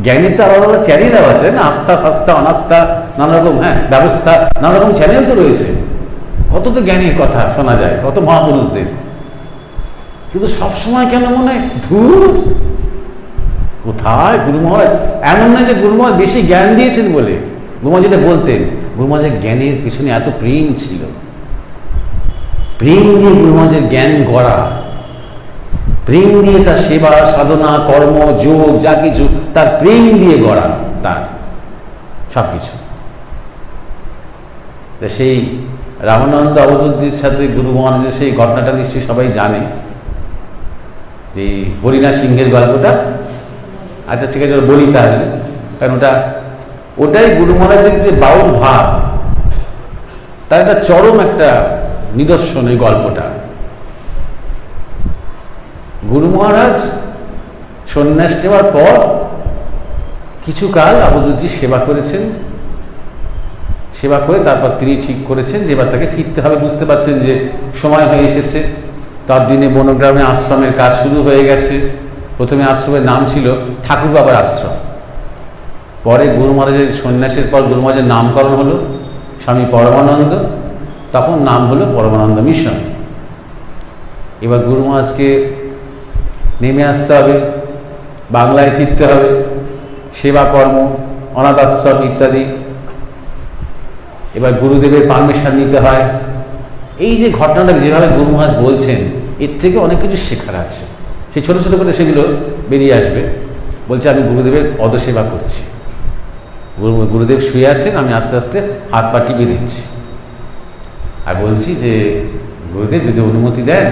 জ্ঞানের তো আলাদা আলাদা চ্যানেল আছে না, আস্থা ফাস্থা অনাস্থা নানা রকম, ব্যবস্থা, নানা রকম চ্যানেল তো রয়েছে। কত তো জ্ঞানের কথা শোনা যায়, কত মহাপুরুষদের। কিন্তু সবসময় কেন মনে হয় ধুর, কোথায় গুরু মহারাজ? এমন নয় যে গুরু মহারাজ বেশি জ্ঞান দিয়েছেন বলে। গুরু মহারাজ যেটা বলতেন, গুরু মহারাজের জ্ঞানের পিছনে এত প্রেম ছিল, প্রেম দিয়ে গুরু মহারাজের জ্ঞান গড়া, প্রেম দিয়ে তার সেবা সাধনা কর্ম যোগ যা কিছু তার প্রেম দিয়ে গড়া, তার সব কিছু। সেই রামানন্দ অবধূতদের সাথে গুরু মহারাজের সেই ঘটনাটা নিশ্চয়ই সবাই জানে, যে বলিনা সিংহের গল্পটা। আচ্ছা ঠিক আছে, বলি তাহলে, কারণ ওটাই গুরু মহারাজের যে বাউল ভাব তার একটা চরম একটা নিদর্শন। এই গল্পটা গুরু মহারাজ সন্ন্যাস নেওয়ার পর কিছু কাল অবধূতজি সেবা করেছেন। সেবা করে তারপর তিনি ঠিক করেছেন যে এবার তাকে ফিরতে হবে। বুঝতে পারছেন যে সময় হয়ে এসেছে। তার দিনে বনগ্রামে আশ্রমের কাজ শুরু হয়ে গেছে। প্রথমে আশ্রমের নাম ছিল ঠাকুর বাবার আশ্রম, পরে গুরু মহারাজের সন্ন্যাসের পর গুরু মহারাজের নামকরণ হলো স্বামী পরমানন্দ, তখন নাম হলো পরমানন্দ মিশন। এবার গুরু মহারাজকে নেমে আসতে হবে, বাংলায় ফিরতে হবে, সেবা কর্ম, অনাথ আশ্রম ইত্যাদি। এবার গুরুদেবের পারমিশন নিতে হয়। এই যে ঘটনাটা যেভাবে গুরু মহারাজ বলছেন, এর থেকে অনেক কিছু শেখার আছে। সেই ছোটো ছোটো করে সেগুলো বেরিয়ে আসবে। বলছে আমি গুরুদেবের পদসেবা করছি, গুরুদেব শুয়ে আছেন, আমি আস্তে আস্তে হাত পা টিপে দিচ্ছি আর বলছি যে গুরুদেব যদি অনুমতি দেন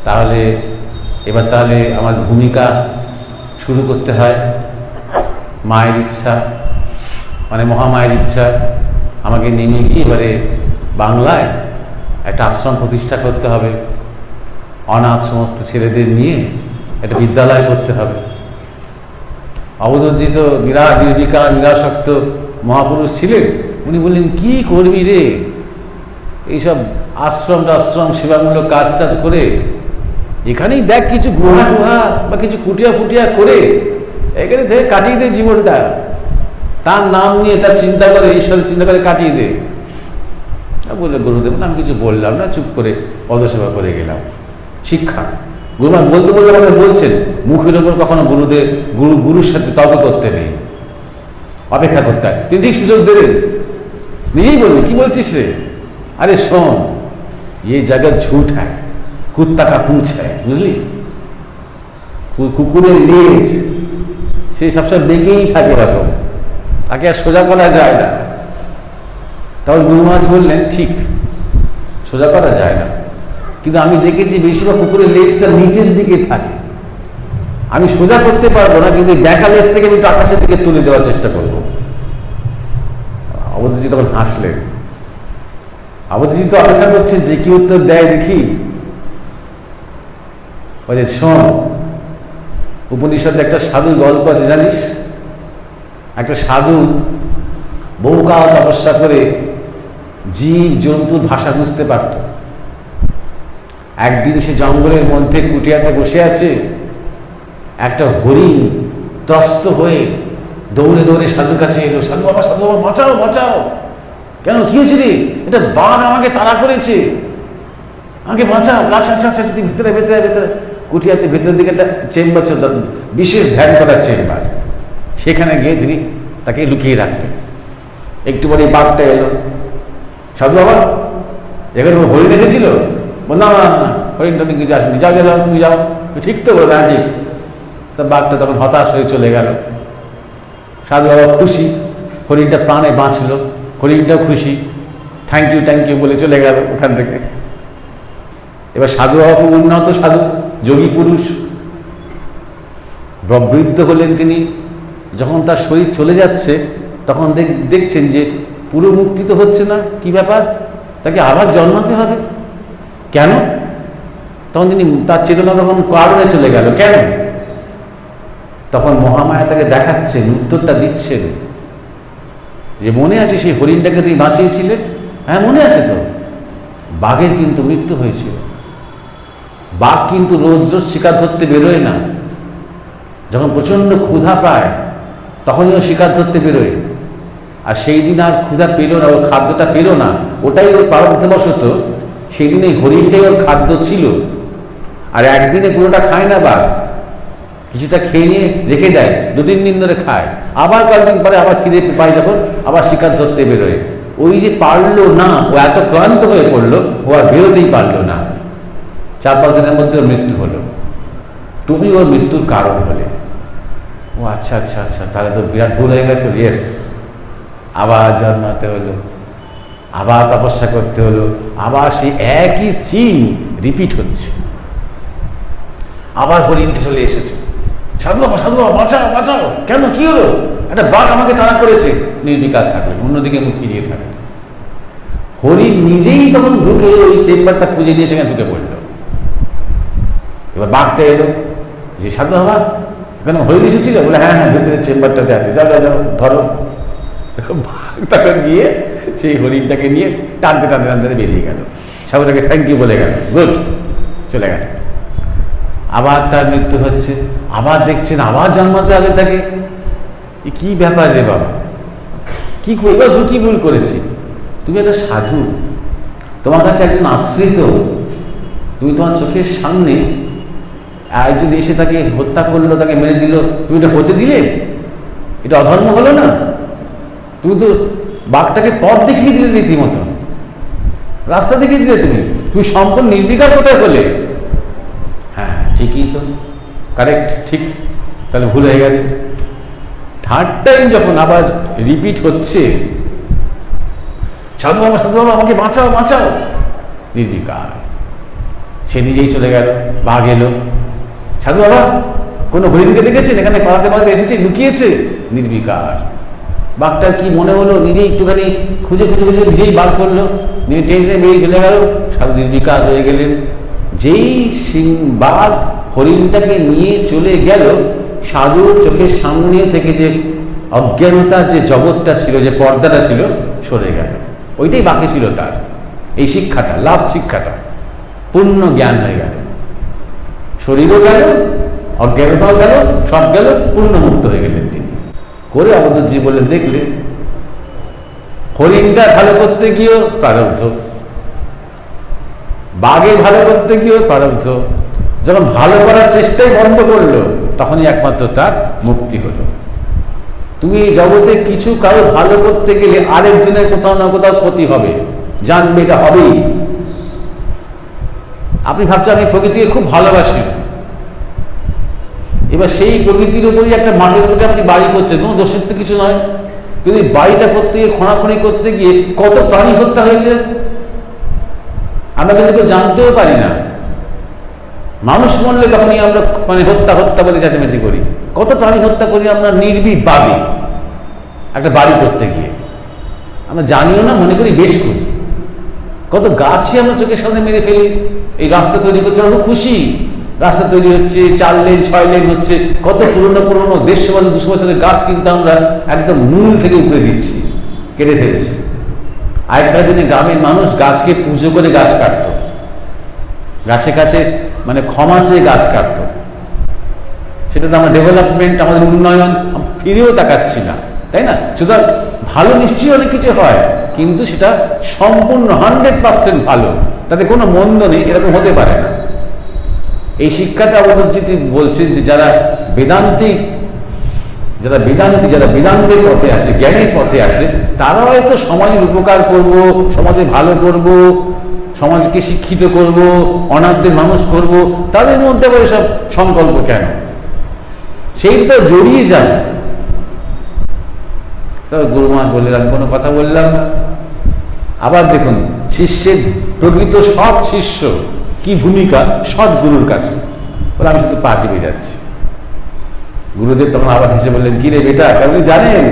তাহলে এবার তাহলে আমার ভূমিকা শুরু করতে হয়। মায়ের ইচ্ছা, মানে মহামায়ের ইচ্ছা, আমাকে নেমে গিয়ে এবারে বাংলায় একটা আশ্রম প্রতিষ্ঠা করতে হবে, অনাথ সমস্ত ছেলেদের নিয়ে একটা বিদ্যালয় করতে হবে। অবধূতজি তো নির্বিকার নিরাসক্ত মহাপুরুষ ছিলেন। উনি বললেন, কি করবি রে, এইসব আশ্রম টাশ্রম সেবামূলক কাজ টাজ করে এখানেই দেখ কিছু গুহা টুহা বা কিছু কুটিয়া ফুটিয়া করে এখানে থেকে কাটিয়ে দে জীবনটা, তার নাম নিয়ে তার চিন্তা করে, ঈশ্বরের চিন্তা করে কাটিয়ে দে। বললে গুরুদেব আমি কিছু বললাম না, চুপ করে পদসেবা করে গেলাম। শিক্ষা গুরুমা বলতে বলতে আমাদের বলছেন, মুখের ওপর কখনো গুরুর সাথে তর্ক করতে নেই, অপেক্ষা করতে হয়। তিনি ঠিক সুযোগ দেবেন। নিজেই বলবেন, কি বলছিস রে, अरे শোন, ये जगत झूठ है, কুত্তা কা পুঁছ হয়, বুঝলি? কুকুরের লেজ সে সবসময় বেঁকেই থাকে এরকম, তাকে আর সোজা করা যায় না। তখন গুরু মহারাজ বললেন, ঠিক, সোজা করা যায় না, কিন্তু আমি দেখেছি বেশিরভাগ কুকুরের লেজটা নিচের দিকে থাকে। আমি সোজা করতে পারবো না, কিন্তু ব্যাকা লেজ থেকে আমি আকাশের দিকে তুলে দেওয়ার চেষ্টা করবো। অবধূতজি তখন হাসলেন। অবধূতজি তো অপেক্ষা করছেন যে কি উত্তর দেয় দেখি। বলে, শোন, উপনিষদে একটা সাধুর গল্প আছে জানিস? একটা সাধু বহুকাল তপস্যা করে জীব জন্তুর ভাষা বুঝতে পারত। একদিন সে জঙ্গলের মধ্যে কুটিয়াতে বসে আছে, একটা হরিণ ত্রস্ত হয়ে দৌড়ে দৌড়ে সাধুর কাছে এলো। সাধু বাবা, সাধু বাবা, বাঁচাও বাঁচাও। কেন, কি হয়েছে রে? এটা বাঘ আমাকে তাড়া করেছে, আমাকে বাঁচাও। আচ্ছা আচ্ছা আচ্ছা, ভিতরে ভেতরে ভেতরে কুটিয়াতে ভেতরের দিকে একটা চেম্বার ছিল, বিশেষ ধ্যান করার চেম্বার। সেখানে গিয়ে তিনি তাকে লুকিয়ে রাখলেন। একটু পরে বাঘটা এলো। সাধু বাবা, এখানে হরিণ এসেছিল? না না না, হরিণটা কিছু আসেনি, যাও যাও তুমি যাও। ঠিক তো বলো? হ্যাঁ ঠিক। তা বাঘটা তখন হতাশ হয়ে চলে গেল। সাধু বাবা খুশি, হরিণটা প্রাণে বাঁচলো, হরিণটাও খুশি, থ্যাংক ইউ বলে চলে গেল ওখান থেকে। এবার সাধু বাবা খুব উন্নত সাধু, যোগী পুরুষ, বৃদ্ধ হলেন তিনি। যখন তার শরীর চলে যাচ্ছে তখন দেখছেন যে পুরো মুক্তি তো হচ্ছে না, কি ব্যাপার, তাকে আবার জন্মাতে হবে কেন? তখন তিনি তার চেতনা তখন কারণে চলে গেল। কেন? তখন মহামায়া তাকে দেখাচ্ছেন, উত্তরটা দিচ্ছেন যে মনে আছে সেই হরিণটাকে তুমি বাঁচিয়েছিলে? হ্যাঁ মনে আছে তো। বাঘের কিন্তু মৃত্যু হয়েছিল। বাঘ কিন্তু রোজ রোজ শিকার ধরতে বেরোয় না, যখন প্রচণ্ড ক্ষুধা পায় তখনই ও শিকার ধরতে বেরোয়। আর সেই দিন আর ক্ষুধা পেল না, ওর খাদ্যটা পেল না, ওটাই ওর প্রারব্ধবশত সেই দিন এই হরিণটাই ওর খাদ্য ছিল। আর একদিনে পুরোটা খায় না বাঘ, কিছুটা খেয়ে নিয়ে রেখে দেয়, 2-3 দিন ধরে খায়, আবার কয়েকদিন পরে আবার খিদে পায় যখন আবার শিকার ধরতে বেরোয়। ওই যে পারলো না, ও এত ক্লান্ত হয়ে পড়লো, ও আর বেরোতেই পারলো না। 4-5 দিনের মধ্যে ওর মৃত্যু হলো। তুমি ওর মৃত্যুর কারণ হলে। ও আচ্ছা আচ্ছা আচ্ছা, তাহলে তো বিরাট ভুল হয়ে গেছে। ইয়েস, আবার জন্মাতে হলো, আবার তপস্যা করতে হলো, আবার সেই একই সিন রিপিট হচ্ছে। আবার হরিণটা চলে এসেছে। সাধু বাবা, সাধু বাবা, বাঁচাও বাঁচাও। কেন, কি হলো? একটা বাঘ আমাকে তাড়া করেছে। নির্বিকার থাকলেন, অন্যদিকে মুখ ফিরিয়ে থাকলেন। হরিণ নিজেই তখন ঢুকে ওই চেম্বারটা খুঁজে নিয়ে সেখানে ঢুকে পড়ল। এবার বাঘটা এলো যে, সাধু বাবা কেন, হরিণ এসেছিল? বলে হ্যাঁ হ্যাঁ, ভেতরে চেম্বারটাতে আছে, যাও যাও যাও ধরো। বাঘ তখন গিয়ে সেই হরিণটাকে নিয়ে টানতে টানতে টানতে বেরিয়ে গেল। সাধুটাকে থ্যাংক ইউ বলে গেল, গুড, চলে গেল। আবার তার মৃত্যু হচ্ছে, আবার দেখছেন আবার জন্মাতে হবে তাকে। কি ব্যাপার রে বাবা, কি এবার কি ভুল করেছি? তুমি একটা সাধু, তোমার কাছে একজন আশ্রিত, তুমি তোমার চোখের সামনে একজন এসে তাকে হত্যা করলো, তাকে মেরে দিল, তুমি এটা হতে দিলে? এটা অধর্ম হলো না? তুমি তো বাঘটাকে পথ দেখিয়ে দিলে, রীতিমতো রাস্তা দেখিয়ে দিলে। তুমি সম্পূর্ণ নির্বিকার কোথায় হলে? হ্যাঁ ঠিকই তো, কারেক্ট, ঠিক, তাহলে ভুল হয়ে গেছে। থার্ড টাইম যখন আবার রিপিট হচ্ছে, সাধু বাবা, সাধু বাবা, আমাকে বাঁচাও বাঁচাও, নির্বিকার। সে নিজেই চলে গেল। বাঘ এলো, সাধু বাবা কোনো হরিণকে দেখেছেন? এখানে পাড়াতে পাড়াতে এসেছে, লুকিয়েছে, নির্বিকার। বাঘটার কি মনে হলো, নিজেই একটুখানি খুঁজে খুঁজে খুঁজে নিজেই বার করলো, নিজে টেনে বেরিয়ে চলে গেল, সাধু নির্বিকার হয়ে গেলেন। যেই বাঘ হরিণটাকে নিয়ে চলে গেল, সাধুর চোখের সামনে থেকে যে অজ্ঞানতার যে জগৎটা ছিল, যে পর্দাটা ছিল, সরে গেল। ওইটাই বাকি ছিল তার। এই শিক্ষাটা, লাস্ট শিক্ষাটা, পূর্ণ জ্ঞান হয়ে গেল। শরীরও গেল, অজ্ঞানতাও গেল, সব গেল, পূর্ণ মুক্ত হয়ে গেলেন তিনি। করে অবধূতজি বললেন, দেখলে হরিণটা ভালো করতে গিয়েও প্রারব্ধ, বাঘে ভালো করতে গিয়েও প্রারব্ধ। যখন ভালো করার চেষ্টাই বন্ধ করলো, তখনই একমাত্র তার মুক্তি হলো। তুমি এই জগতে কিছু কারো ভালো করতে গেলে আরেকজনের কোথাও না কোথাও ক্ষতি হবে, জানবে, এটা হবেই। আপনি ভাবছেন আমি প্রকৃতিকে খুব ভালোবাসি, এবার সেই প্রকৃতির উপরই একটা মাটির উপরে আপনি বাড়ি করছেন, কোনো দোষের তো কিছু নয়, কিন্তু এই বাড়িটা করতে গিয়ে, খোঁড়াখুঁড়ি করতে গিয়ে কত প্রাণী হত্যা হয়েছে আমরা কিন্তু কেউ জানতেও পারি না। মানুষ মরলে তখনই আমরা মানে হত্যা হত্যা বলে চেঁচামেচি করি, কত প্রাণী হত্যা করি আমরা নির্বিবাদে একটা বাড়ি করতে গিয়ে, আমরা জানিও না, মনে করি বেশ করি। কত গাছই আমরা চোখের সামনে মেরে ফেলি। এই রাস্তা তৈরি করছে, আমরা খুব খুশি, রাস্তা তৈরি হচ্ছে, 4 লেন 6 লেন হচ্ছে, কত পুরনো পুরনো 150 বছর 200 বছরের গাছ কিন্তু আমরা একদম মূল থেকে উপরে দিচ্ছি, কেটে ফেলছি। আগেকার দিনে গ্রামের মানুষ গাছকে পুজো করে গাছ কাটত, গাছে কাছে মানে ক্ষমা চেয়ে গাছ কাটত। সেটা তো আমার ডেভেলপমেন্ট, আমাদের উন্নয়ন ফিরেও তাকাচ্ছি না, তাই না? সুতরাং ভালো নিশ্চয়ই অনেক কিছু হয়, কিন্তু সেটা সম্পূর্ণ 100% ভালো, তাতে কোনো মন্দ নেই, এরকম হতে পারে না। এই শিক্ষাটা অবধূতজি বলছেন যে যারা বেদান্তের পথে আছে, জ্ঞানের পথে আছে, তারা হয়তো সমাজের উপকার করব, সমাজে ভালো করব, সমাজকে শিক্ষিত করব, অনাথদের মানুষ করব, তাদের মধ্যে আবার এসব সংকল্প কেন? সেইটা জড়িয়ে যান। তবে গুরু মহারাজ বললেন, আমি কোনো কথা বললাম না। আবার দেখুন, শিষ্যের প্রকৃত সৎ শিষ্য কি ভূমিকা সৎ গুরুর কাছে, বলে আমি শুধু পা টিপে যাচ্ছি। গুরুদেব তখন আবার হেসে বললেন, কি রে বেটা, আপনি জানেন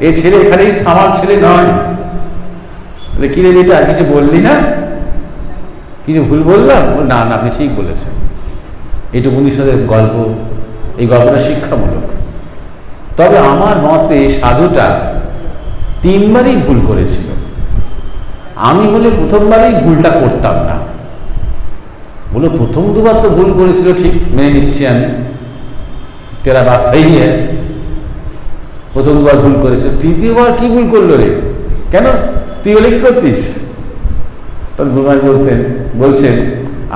এ ছেলে এখানেই আমার ছেলে নয়। কি রে বেটা, কিছু বললি না? কিছু ভুল বললাম? না না, আপনি ঠিক বলেছেন। এইটুকু উপনিষদের গল্প, এই গল্পটা শিক্ষামূলক। তবে আমার মতে সাধুটা 3বারই ভুল করেছিল। আমি বলে প্রথমবারই ভুলটা করতাম না। বলে প্রথম 2বার তো ভুল করেছিল, ঠিক মেনে নিচ্ছি আমি, তেরা বাত সেই হ্যাঁ, প্রথম 2বার ভুল করেছে, 3য় বার কি ভুল করলো রে? কেন তুই হলে কি করতিস? তখন গুরুমাজ বলছেন,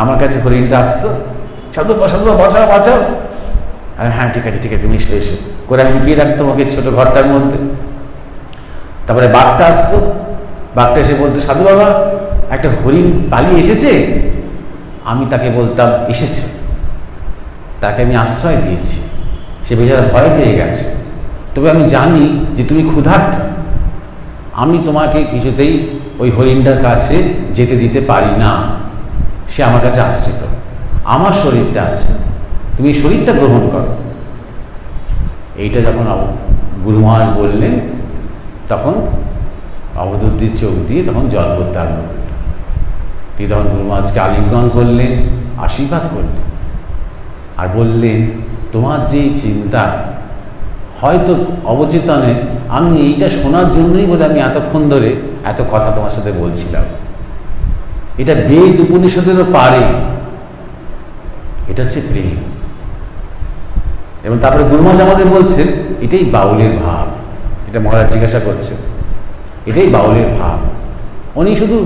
আমার কাছে হরিণটা আসতো, সাধু বাঁচাও বাঁচাও, আর হ্যাঁ ঠিক আছে ঠিক আছে তুমি এসো করে আমি লুকিয়ে রাখতাম ওকে ছোট ঘরটার মধ্যে। তারপরে বাঘটা আসতো, বাঘটা এসে বলতো, সাধু বাবা একটা হরিণ পালিয়ে এসেছে। আমি তাকে বলতাম এসেছে, তাকে আমি আশ্রয় দিয়েছি, সে বেচারা ভয় পেয়ে গেছে, তবে আমি জানি যে তুমি ক্ষুধার্ত, আমি তোমাকে কিছুতেই ওই হরিণটার কাছে যেতে দিতে পারি না, সে আমার কাছে আশ্রিত, আমার শরীরটা আছে, তুমি শরীরটা গ্রহণ করো। এইটা যখন গুরু মহারাজ বললেন, তখন অবধূতজির চোখ দিয়ে তখন জল পড়তে আরম্ভ করল। তিনি তখন গুরু মহারাজকে আলিঙ্গন করলেন, আশীর্বাদ করলেন, আর বললেন, তোমার যেই চিন্তা, হয়তো অবচেতনে আমি এইটা শোনার জন্যই বোধহয় আমি এতক্ষণ ধরে এত কথা তোমার সাথে বলছিলাম। এটা বেদ উপনিষদেরও পারে, এটা হচ্ছে প্রেম। এবং তারপরে গুরু মহারাজ আমাদের বলছেন, এটাই বাউলের ভাব। এটা মহারাজ জিজ্ঞাসা করছেন, এটাই বাউলের ভাব। উনি শুধু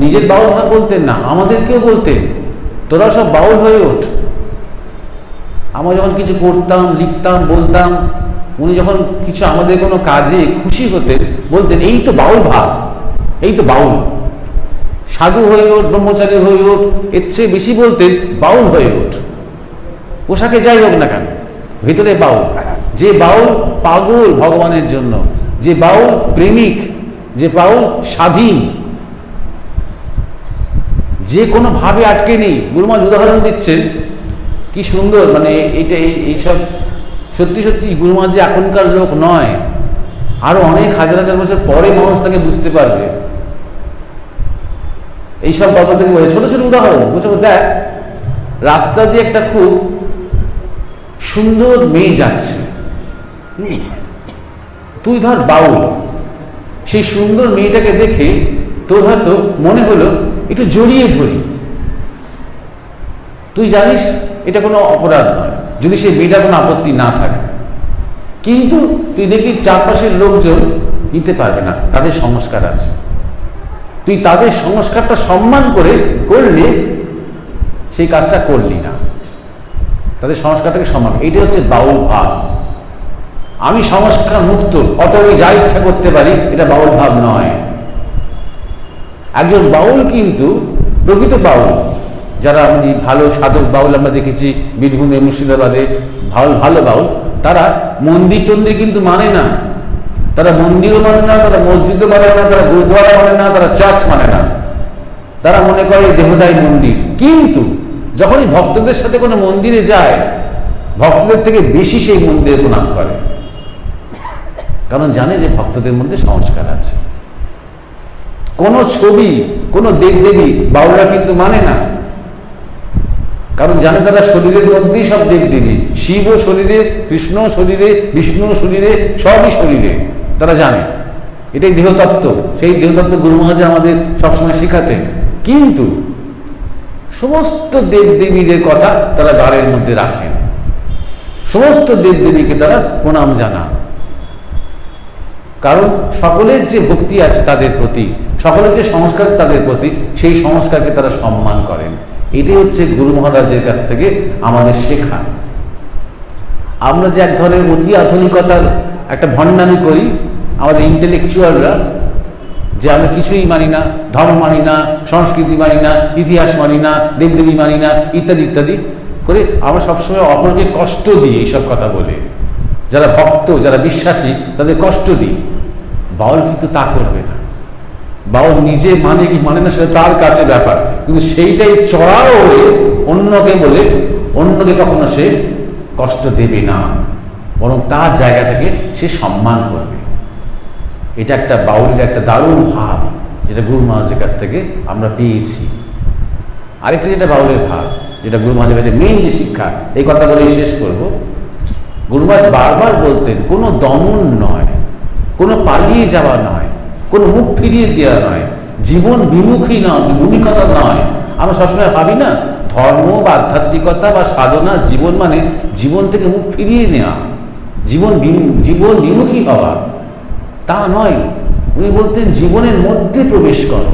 নিজের বাউল ভাব বলতেন না, আমাদেরকেও বলতেন, তোরা সব বাউল হয়ে ওঠ। আমরা যখন কিছু করতাম, লিখতাম, বলতাম, উনি যখন কিছু আমাদের কোনো কাজে খুশি হতেন, বলতেন, এই তো বাউল ভাব, এই তো বাউল। সাধু হয়ে ওঠ, ব্রহ্মচারী হয়ে ওঠ, এর চেয়ে বেশি বলতেন বাউল হয়ে ওঠ। পোশাকে যাই হোক না কেন, ভেতরে বাউল। যে বাউল পাগল ভগবানের জন্য, যে বাউল প্রেমিক, যে বাউল স্বাধীন, যে কোনো ভাবে আটকে নেই। গুরু মহারাজ উদাহরণ দিচ্ছেন, কি সুন্দর, মানে এইটা এইসব সত্যি সত্যি গুরু মহারাজ যে এখনকার লোক নয়, আরো অনেক হাজার হাজার বছর পরে মানুষ তাকে বুঝতে পারবে। এইসব গল্প থেকে বলে ছোট ছোট উদাহরণ বুঝতে, দেখ রাস্তা দিয়ে একটা খুব সুন্দর মেয়ে যাচ্ছে, তুই ধর বাউল, সেই সুন্দর মেয়েটাকে দেখে তোর হয়তো মনে হলো একটু জড়িয়ে ধরি। তুই জানিস এটা কোনো অপরাধ নয়, যদি সেই মেয়েটার কোনো আপত্তি না থাকে, কিন্তু তুই দেখি চারপাশের লোকজন নিতে পারবে না, তাদের সংস্কার আছে। তুই তাদের সংস্কারটা সম্মান করে করলে সেই কাজটা করলি না, তাদের সংস্কারটাকে সম্মান। এইটা হচ্ছে বাউল ভাব। আমি সংস্কার মুক্ত, অত আমি যা ইচ্ছা করতে পারি, এটা বাউল ভাব নয়। একজন বাউল কিন্তু প্রকৃত বাউল, যারা আমাদের ভালো সাধক বাউল আমরা দেখেছি বীরভূমে, মুর্শিদাবাদে ভালো ভালো বাউল, তারা মন্দির টন্দির কিন্তু মানে না, তারা মন্দিরও মানে না, তারা মসজিদও মানে না, তারা গুরুদ্বারা মানে না, তারা চার্চ মানে না, তারা মনে করে দেহটাই মন্দির। কিন্তু যখনই ভক্তদের সাথে কোনো মন্দিরে যায়, ভক্তদের থেকে বেশি সেই মন্দিরে প্রণাম করে, কারণ জানে যে ভক্তদের মধ্যে সংস্কার আছে। কোনো ছবি, কোনো দেবদেবী বাউলরা কিন্তু মানে না, কারণ জানে তারা শরীরের মধ্যেই সব দেবদেবী, শিব শরীরে, কৃষ্ণ শরীরে, বিষ্ণু শরীরে, সবই শরীরে, তারা জানে এটাই দেহতত্ত্ব। সেই দেহতত্ত্ব গুরু মহারাজ আমাদের সবসময় শেখাতেন। কিন্তু সমস্ত দেবদেবীদের কথা তারা গাড়ের মধ্যে রাখেন, সমস্ত দেবদেবীকে তারা প্রণাম জানান, কারণ সকলের যে ভক্তি আছে তাদের প্রতি, সকলের যে সংস্কার আছে তাদের প্রতি, সেই সংস্কারকে তারা সম্মান করেন। এটাই হচ্ছে গুরু মহারাজের কাছ থেকে আমাদের শেখা। আমরা যে এক ধরনের অতি আধুনিকতার একটা ভণ্ডামি করি, আমাদের ইন্টেলেকচুয়ালরা, যে আমরা কিছুই মানি না, ধর্ম মানি না, সংস্কৃতি মানি না, ইতিহাস মানি না, দেবদেবী মানি না, ইত্যাদি ইত্যাদি করে আমরা সবসময় অপরকে কষ্ট দিই এইসব কথা বলে। যারা ভক্ত, যারা বিশ্বাসী, তাদের কষ্ট দিই। বাউল কিন্তু তা করবে না। বাউল নিজে মানে কি মানে না সেটা তার কাছে ব্যাপার, কিন্তু সেইটাই চড়াও হয়ে অন্যকে বলে অন্যকে কখনো সে কষ্ট দেবে না, বরং তার জায়গাটাকে সে সম্মান করবে। এটা একটা বাউলের একটা দারুণ ভাব, যেটা গুরু মহারাজের কাছ থেকে আমরা পেয়েছি। আরেকটা যেটা বাউলের ভাব, যেটা গুরু মহারাজের কাছে মেইন যে শিক্ষা, এই কথা বলেই শেষ করব। গুরু মহারাজ বারবার বলতেন, কোনো দমন নয়, কোনো পালিয়ে যাওয়া নয়, কোনো মুখ ফিরিয়ে দেওয়া নয়, জীবন বিমুখী নয়, বিমুখিকতা নয়। আমরা সবসময় ভাবি না ধর্ম বা আধ্যাত্মিকতা বা সাধনা জীবন মানে জীবন থেকে মুখ ফিরিয়ে নেওয়া, জীবন বিমুখী হওয়া, তা নয়। উনি বলতেন জীবনের মধ্যে প্রবেশ করো,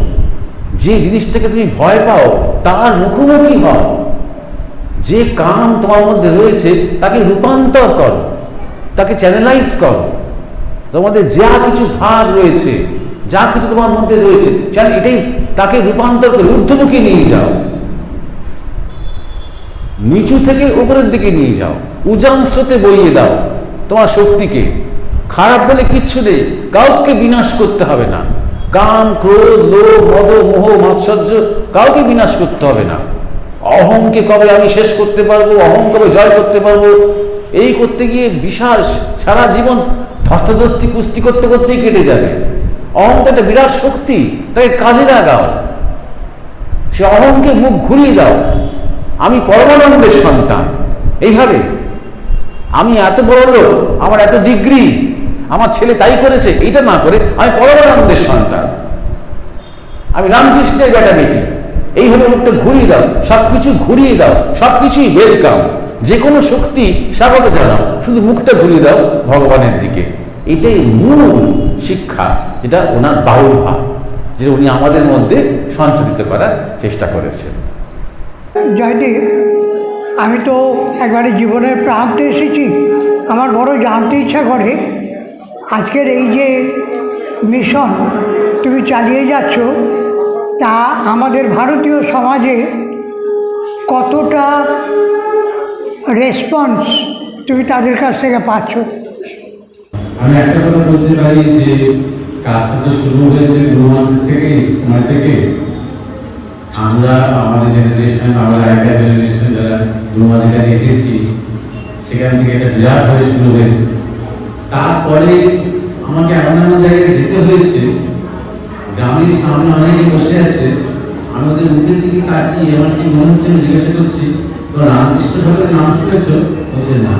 যে জিনিসটাকে তুমি ভয় পাও তার মুখোমুখি হও, যে কাম তোমার মধ্যে রয়েছে তাকে রূপান্তর করো, তাকে চ্যানেলাইজ করো। তোমাদের যা কিছু ভাব রয়েছে, যা কিছু তোমার মধ্যে রয়েছে, এটাই তাকে রূপান্তর করে ঊর্ধ্বমুখী নিয়ে যাও, নিচু থেকে উপরের দিকে নিয়ে যাও, উজাংশতে বইয়ে দাও তোমার শক্তিকে। খারাপ বলে কিচ্ছু নেই, কাউকে বিনাশ করতে হবে না। কাম, ক্রোধ, লোভ, মদ, মোহ, মাৎসর্য কাউকে বিনাশ করতে হবে না। অহংকে কবে আমি শেষ করতে পারবো, অহং কবে জয় করতে পারবো, এই করতে গিয়ে বিশাল সারা জীবন ধস্তাধস্তি কুস্তি করতে করতেই কেটে যাবে। অহংটা একটা বিরাট শক্তি, তাকে কাজে লাগাও, সে অহংকে মুখ ঘুরিয়ে দাও। আমি পরমানন্দের সন্তান, এইভাবে আমি এত বড় লোক, আমার এত ডিগ্রি, আমার ছেলে তাই করেছে, এটা না করে আমি পরমানন্দের সন্তান, আমি রামকৃষ্ণের বেটা বেটি, এইভাবে মুখটা ঘুরিয়ে দাও, সবকিছু ঘুরিয়ে দাও, সবকিছুই ওয়েলকাম। যে কোনো শক্তি স্বাগত জানাও, শুধু মুখটা ঘুরিয়ে দাও ভগবানের দিকে। এটাই মূল শিক্ষা, যেটা ওনার বাউল ভাব, যেটা উনি আমাদের মধ্যে সঞ্চারিত করার চেষ্টা করেছেন। জয়দেব, আমি তো একবারে জীবনের প্রান্তে এসেছি, আমার বড় জানতে ইচ্ছা করে আজকের এই যে মিশন তুমি চালিয়ে যাচ্ছ, তা আমাদের ভারতীয় সমাজে কতটা রেসপন্স তুমি তাদের কাছ থেকে পাচ্ছ? আমি একটা কথা বলতে পারি যে কাজটা তো শুরু হয়েছে গুরু মহারাজ থেকে, সময় থেকে। আমরা আমাদের জেনারেশন, আমরা একটা জেনারেশন যারা গুরু মহারাজের কাছে এসেছি, সেখান থেকে একটা বিরাট হয়ে শুরু হয়েছে। তারপরে আমাকে এমন এমন জায়গায় যেতে হয়েছে, গ্রামের সামনে অনেকে বসে আছে, আমি ওদের মুখের দিকে তাকিয়ে আমার কি মনে হচ্ছে আমি জিজ্ঞাসা করছি, তো রামকৃষ্ণ ঠাকুরের নাম শুনেছ? বলছে না।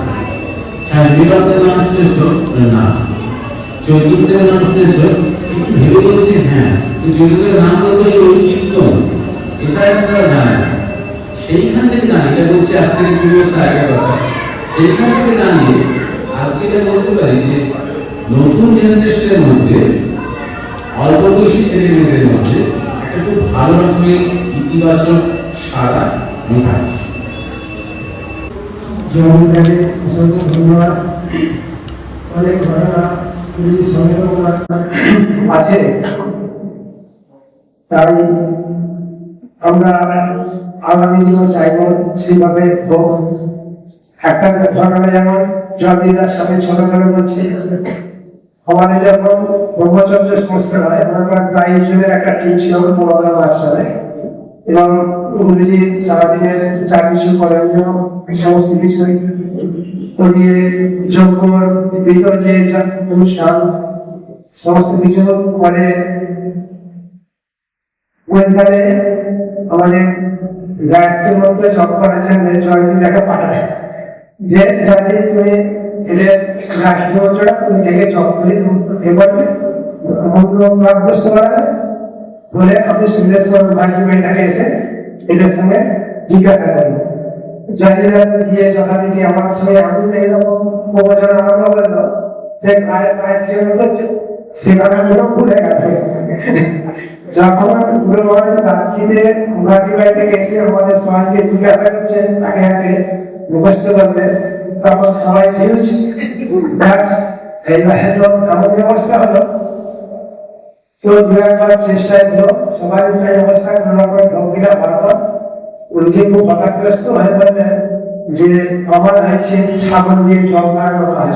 হ্যাঁ, বিবেকানন্দের নাম শুনেছ? না। চৈতন্যের নাম শুনেছ? একটু ভেবে বলছি হ্যাঁ, চৈতন্যের নাম বলছে ওই কীর্তন, এছাড়া তারা জানে না। সেইখান থেকে জানি, এটা বলছি আজ থেকে 2 বছর আগের কথা, সেইখান থেকে জানিয়ে আজকে এটা বলতে পারি যে নতুন জেনারেশনের মধ্যে, অল্প বয়সী ছেলে মেয়েদের মধ্যে একটা খুব ভালো রকমের ইতিবাচক সাড়া আমি পাচ্ছি। জগন্নাথে অসংখ্য ধন্যবাদ। অনেক ঘটনা পুলিশ সঙ্গে আছে, তাই আমরা আগামী দিনও চাইব সেইভাবে হোক। একটা ঘটনা যেমন জয়দিদার সাথে ছোটবেলা বলছি, আমাদের যখন ব্রহ্মচর্য সংস্কার হয়, আমরা প্রায় জনের একটা টিম ছিল পুরোনো আশ্রমে, এবং গুরুজি সারাদিনের যা কিছু করেন সমস্ত কিছু করিয়ে যজ্ঞর ভিতর যে অনুষ্ঠান সমস্ত কিছু করে। ওইখানে আমাদের গায়ত্রী মন্ত্র জপ করার জন্য জয়দিন দেখে পাঠায় যে জয়দিন তুমি এদের গায়ত্রী মন্ত্রটা তুমি দেখে জপ করে এবারে মন্ত্রগ্রস্ত করাবে বলে আপনি সুন্দর ভাইজি মেয়েটাকে এসে এদের সঙ্গে জিজ্ঞাসা করেন। জয়দিন দিয়ে যথারীতি আমার সঙ্গে আমি এইরকম প্রবচন আরম্ভ করলো যে গায়ত্রী মন্ত্র সেখানে পুরো ভুলে গেছে। যখন গুরু মহারাজ রাত্রিতে ভাইজি বাড়ি থেকে এসে আমাদের সবাইকে জিজ্ঞাসা করছেন তাকে আগে মুখস্থ করতে, তখন সবাই ফিউজ ব্যাস এইবারে তো এমন অবস্থা হলো। তো দু একবার চেষ্টায় হলো সবাই এই অবস্থা কোনো রকম ঢঙ্গিরা ভাবল। উনি খুব হতাশগ্রস্ত হয়ে বললেন যে আমার হয়েছে ছাগল দিয়ে জল মারানো কাজ।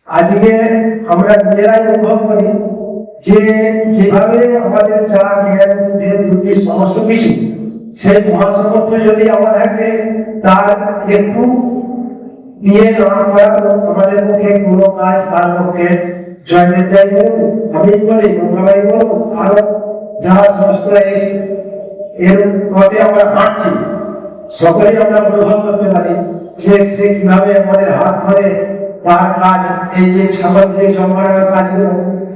আজকে আমরা নিজেরাই অনুভব করি যে যেভাবে আমাদের যা জ্ঞান বুদ্ধি সমস্ত কিছু সেই মহাসমর্থ যদি আমাদেরকে তার একটু দিয়ে না করা আমাদের পক্ষে কোনো কাজ, তার পক্ষে জয়দেব বলুন, আমি বলি গঙ্গাবাই বলুন, আরো যারা সমস্ত এর পথে আমরা হাঁটছি সকলেই আমরা অনুভব করতে পারি যে সে কিভাবে আমাদের হাত ধরে তার কাজ এই যে ছাগল দিয়ে জন্মানোর কাজগুলো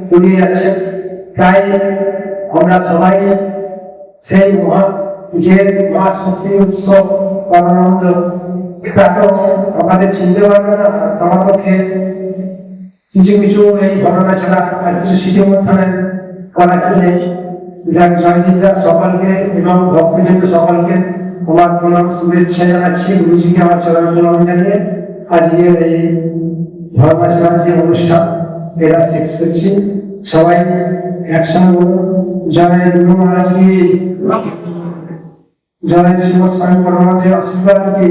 করিয়ে যাচ্ছে। তাই আমরা সবাই সেই যে মা শক্তি উৎসব পরমানন্দ তাকে আমাদের চিনতে পারবে না। আমার পক্ষে কিছু কিছু এই ঘটনা ছাড়া আর কিছু স্মৃতি মন্থনের করা নেই। যাক জয়দিনদার সকলকে এবং ভক্তবৃন্দ সকলকে আমার প্রণাম শুভেচ্ছা জানাচ্ছি। গুরুজিকে আমার চরণ প্রণাম জানিয়ে আজকের এই ধর্মাচরণ যে অনুষ্ঠান এটা শেষ করছি। সবাই একসঙ্গে বলুন জয় গুরু মহারাজ কি, জয় শ্রীমৎ স্বামী পরমানন্দের আশীর্বাদ কি।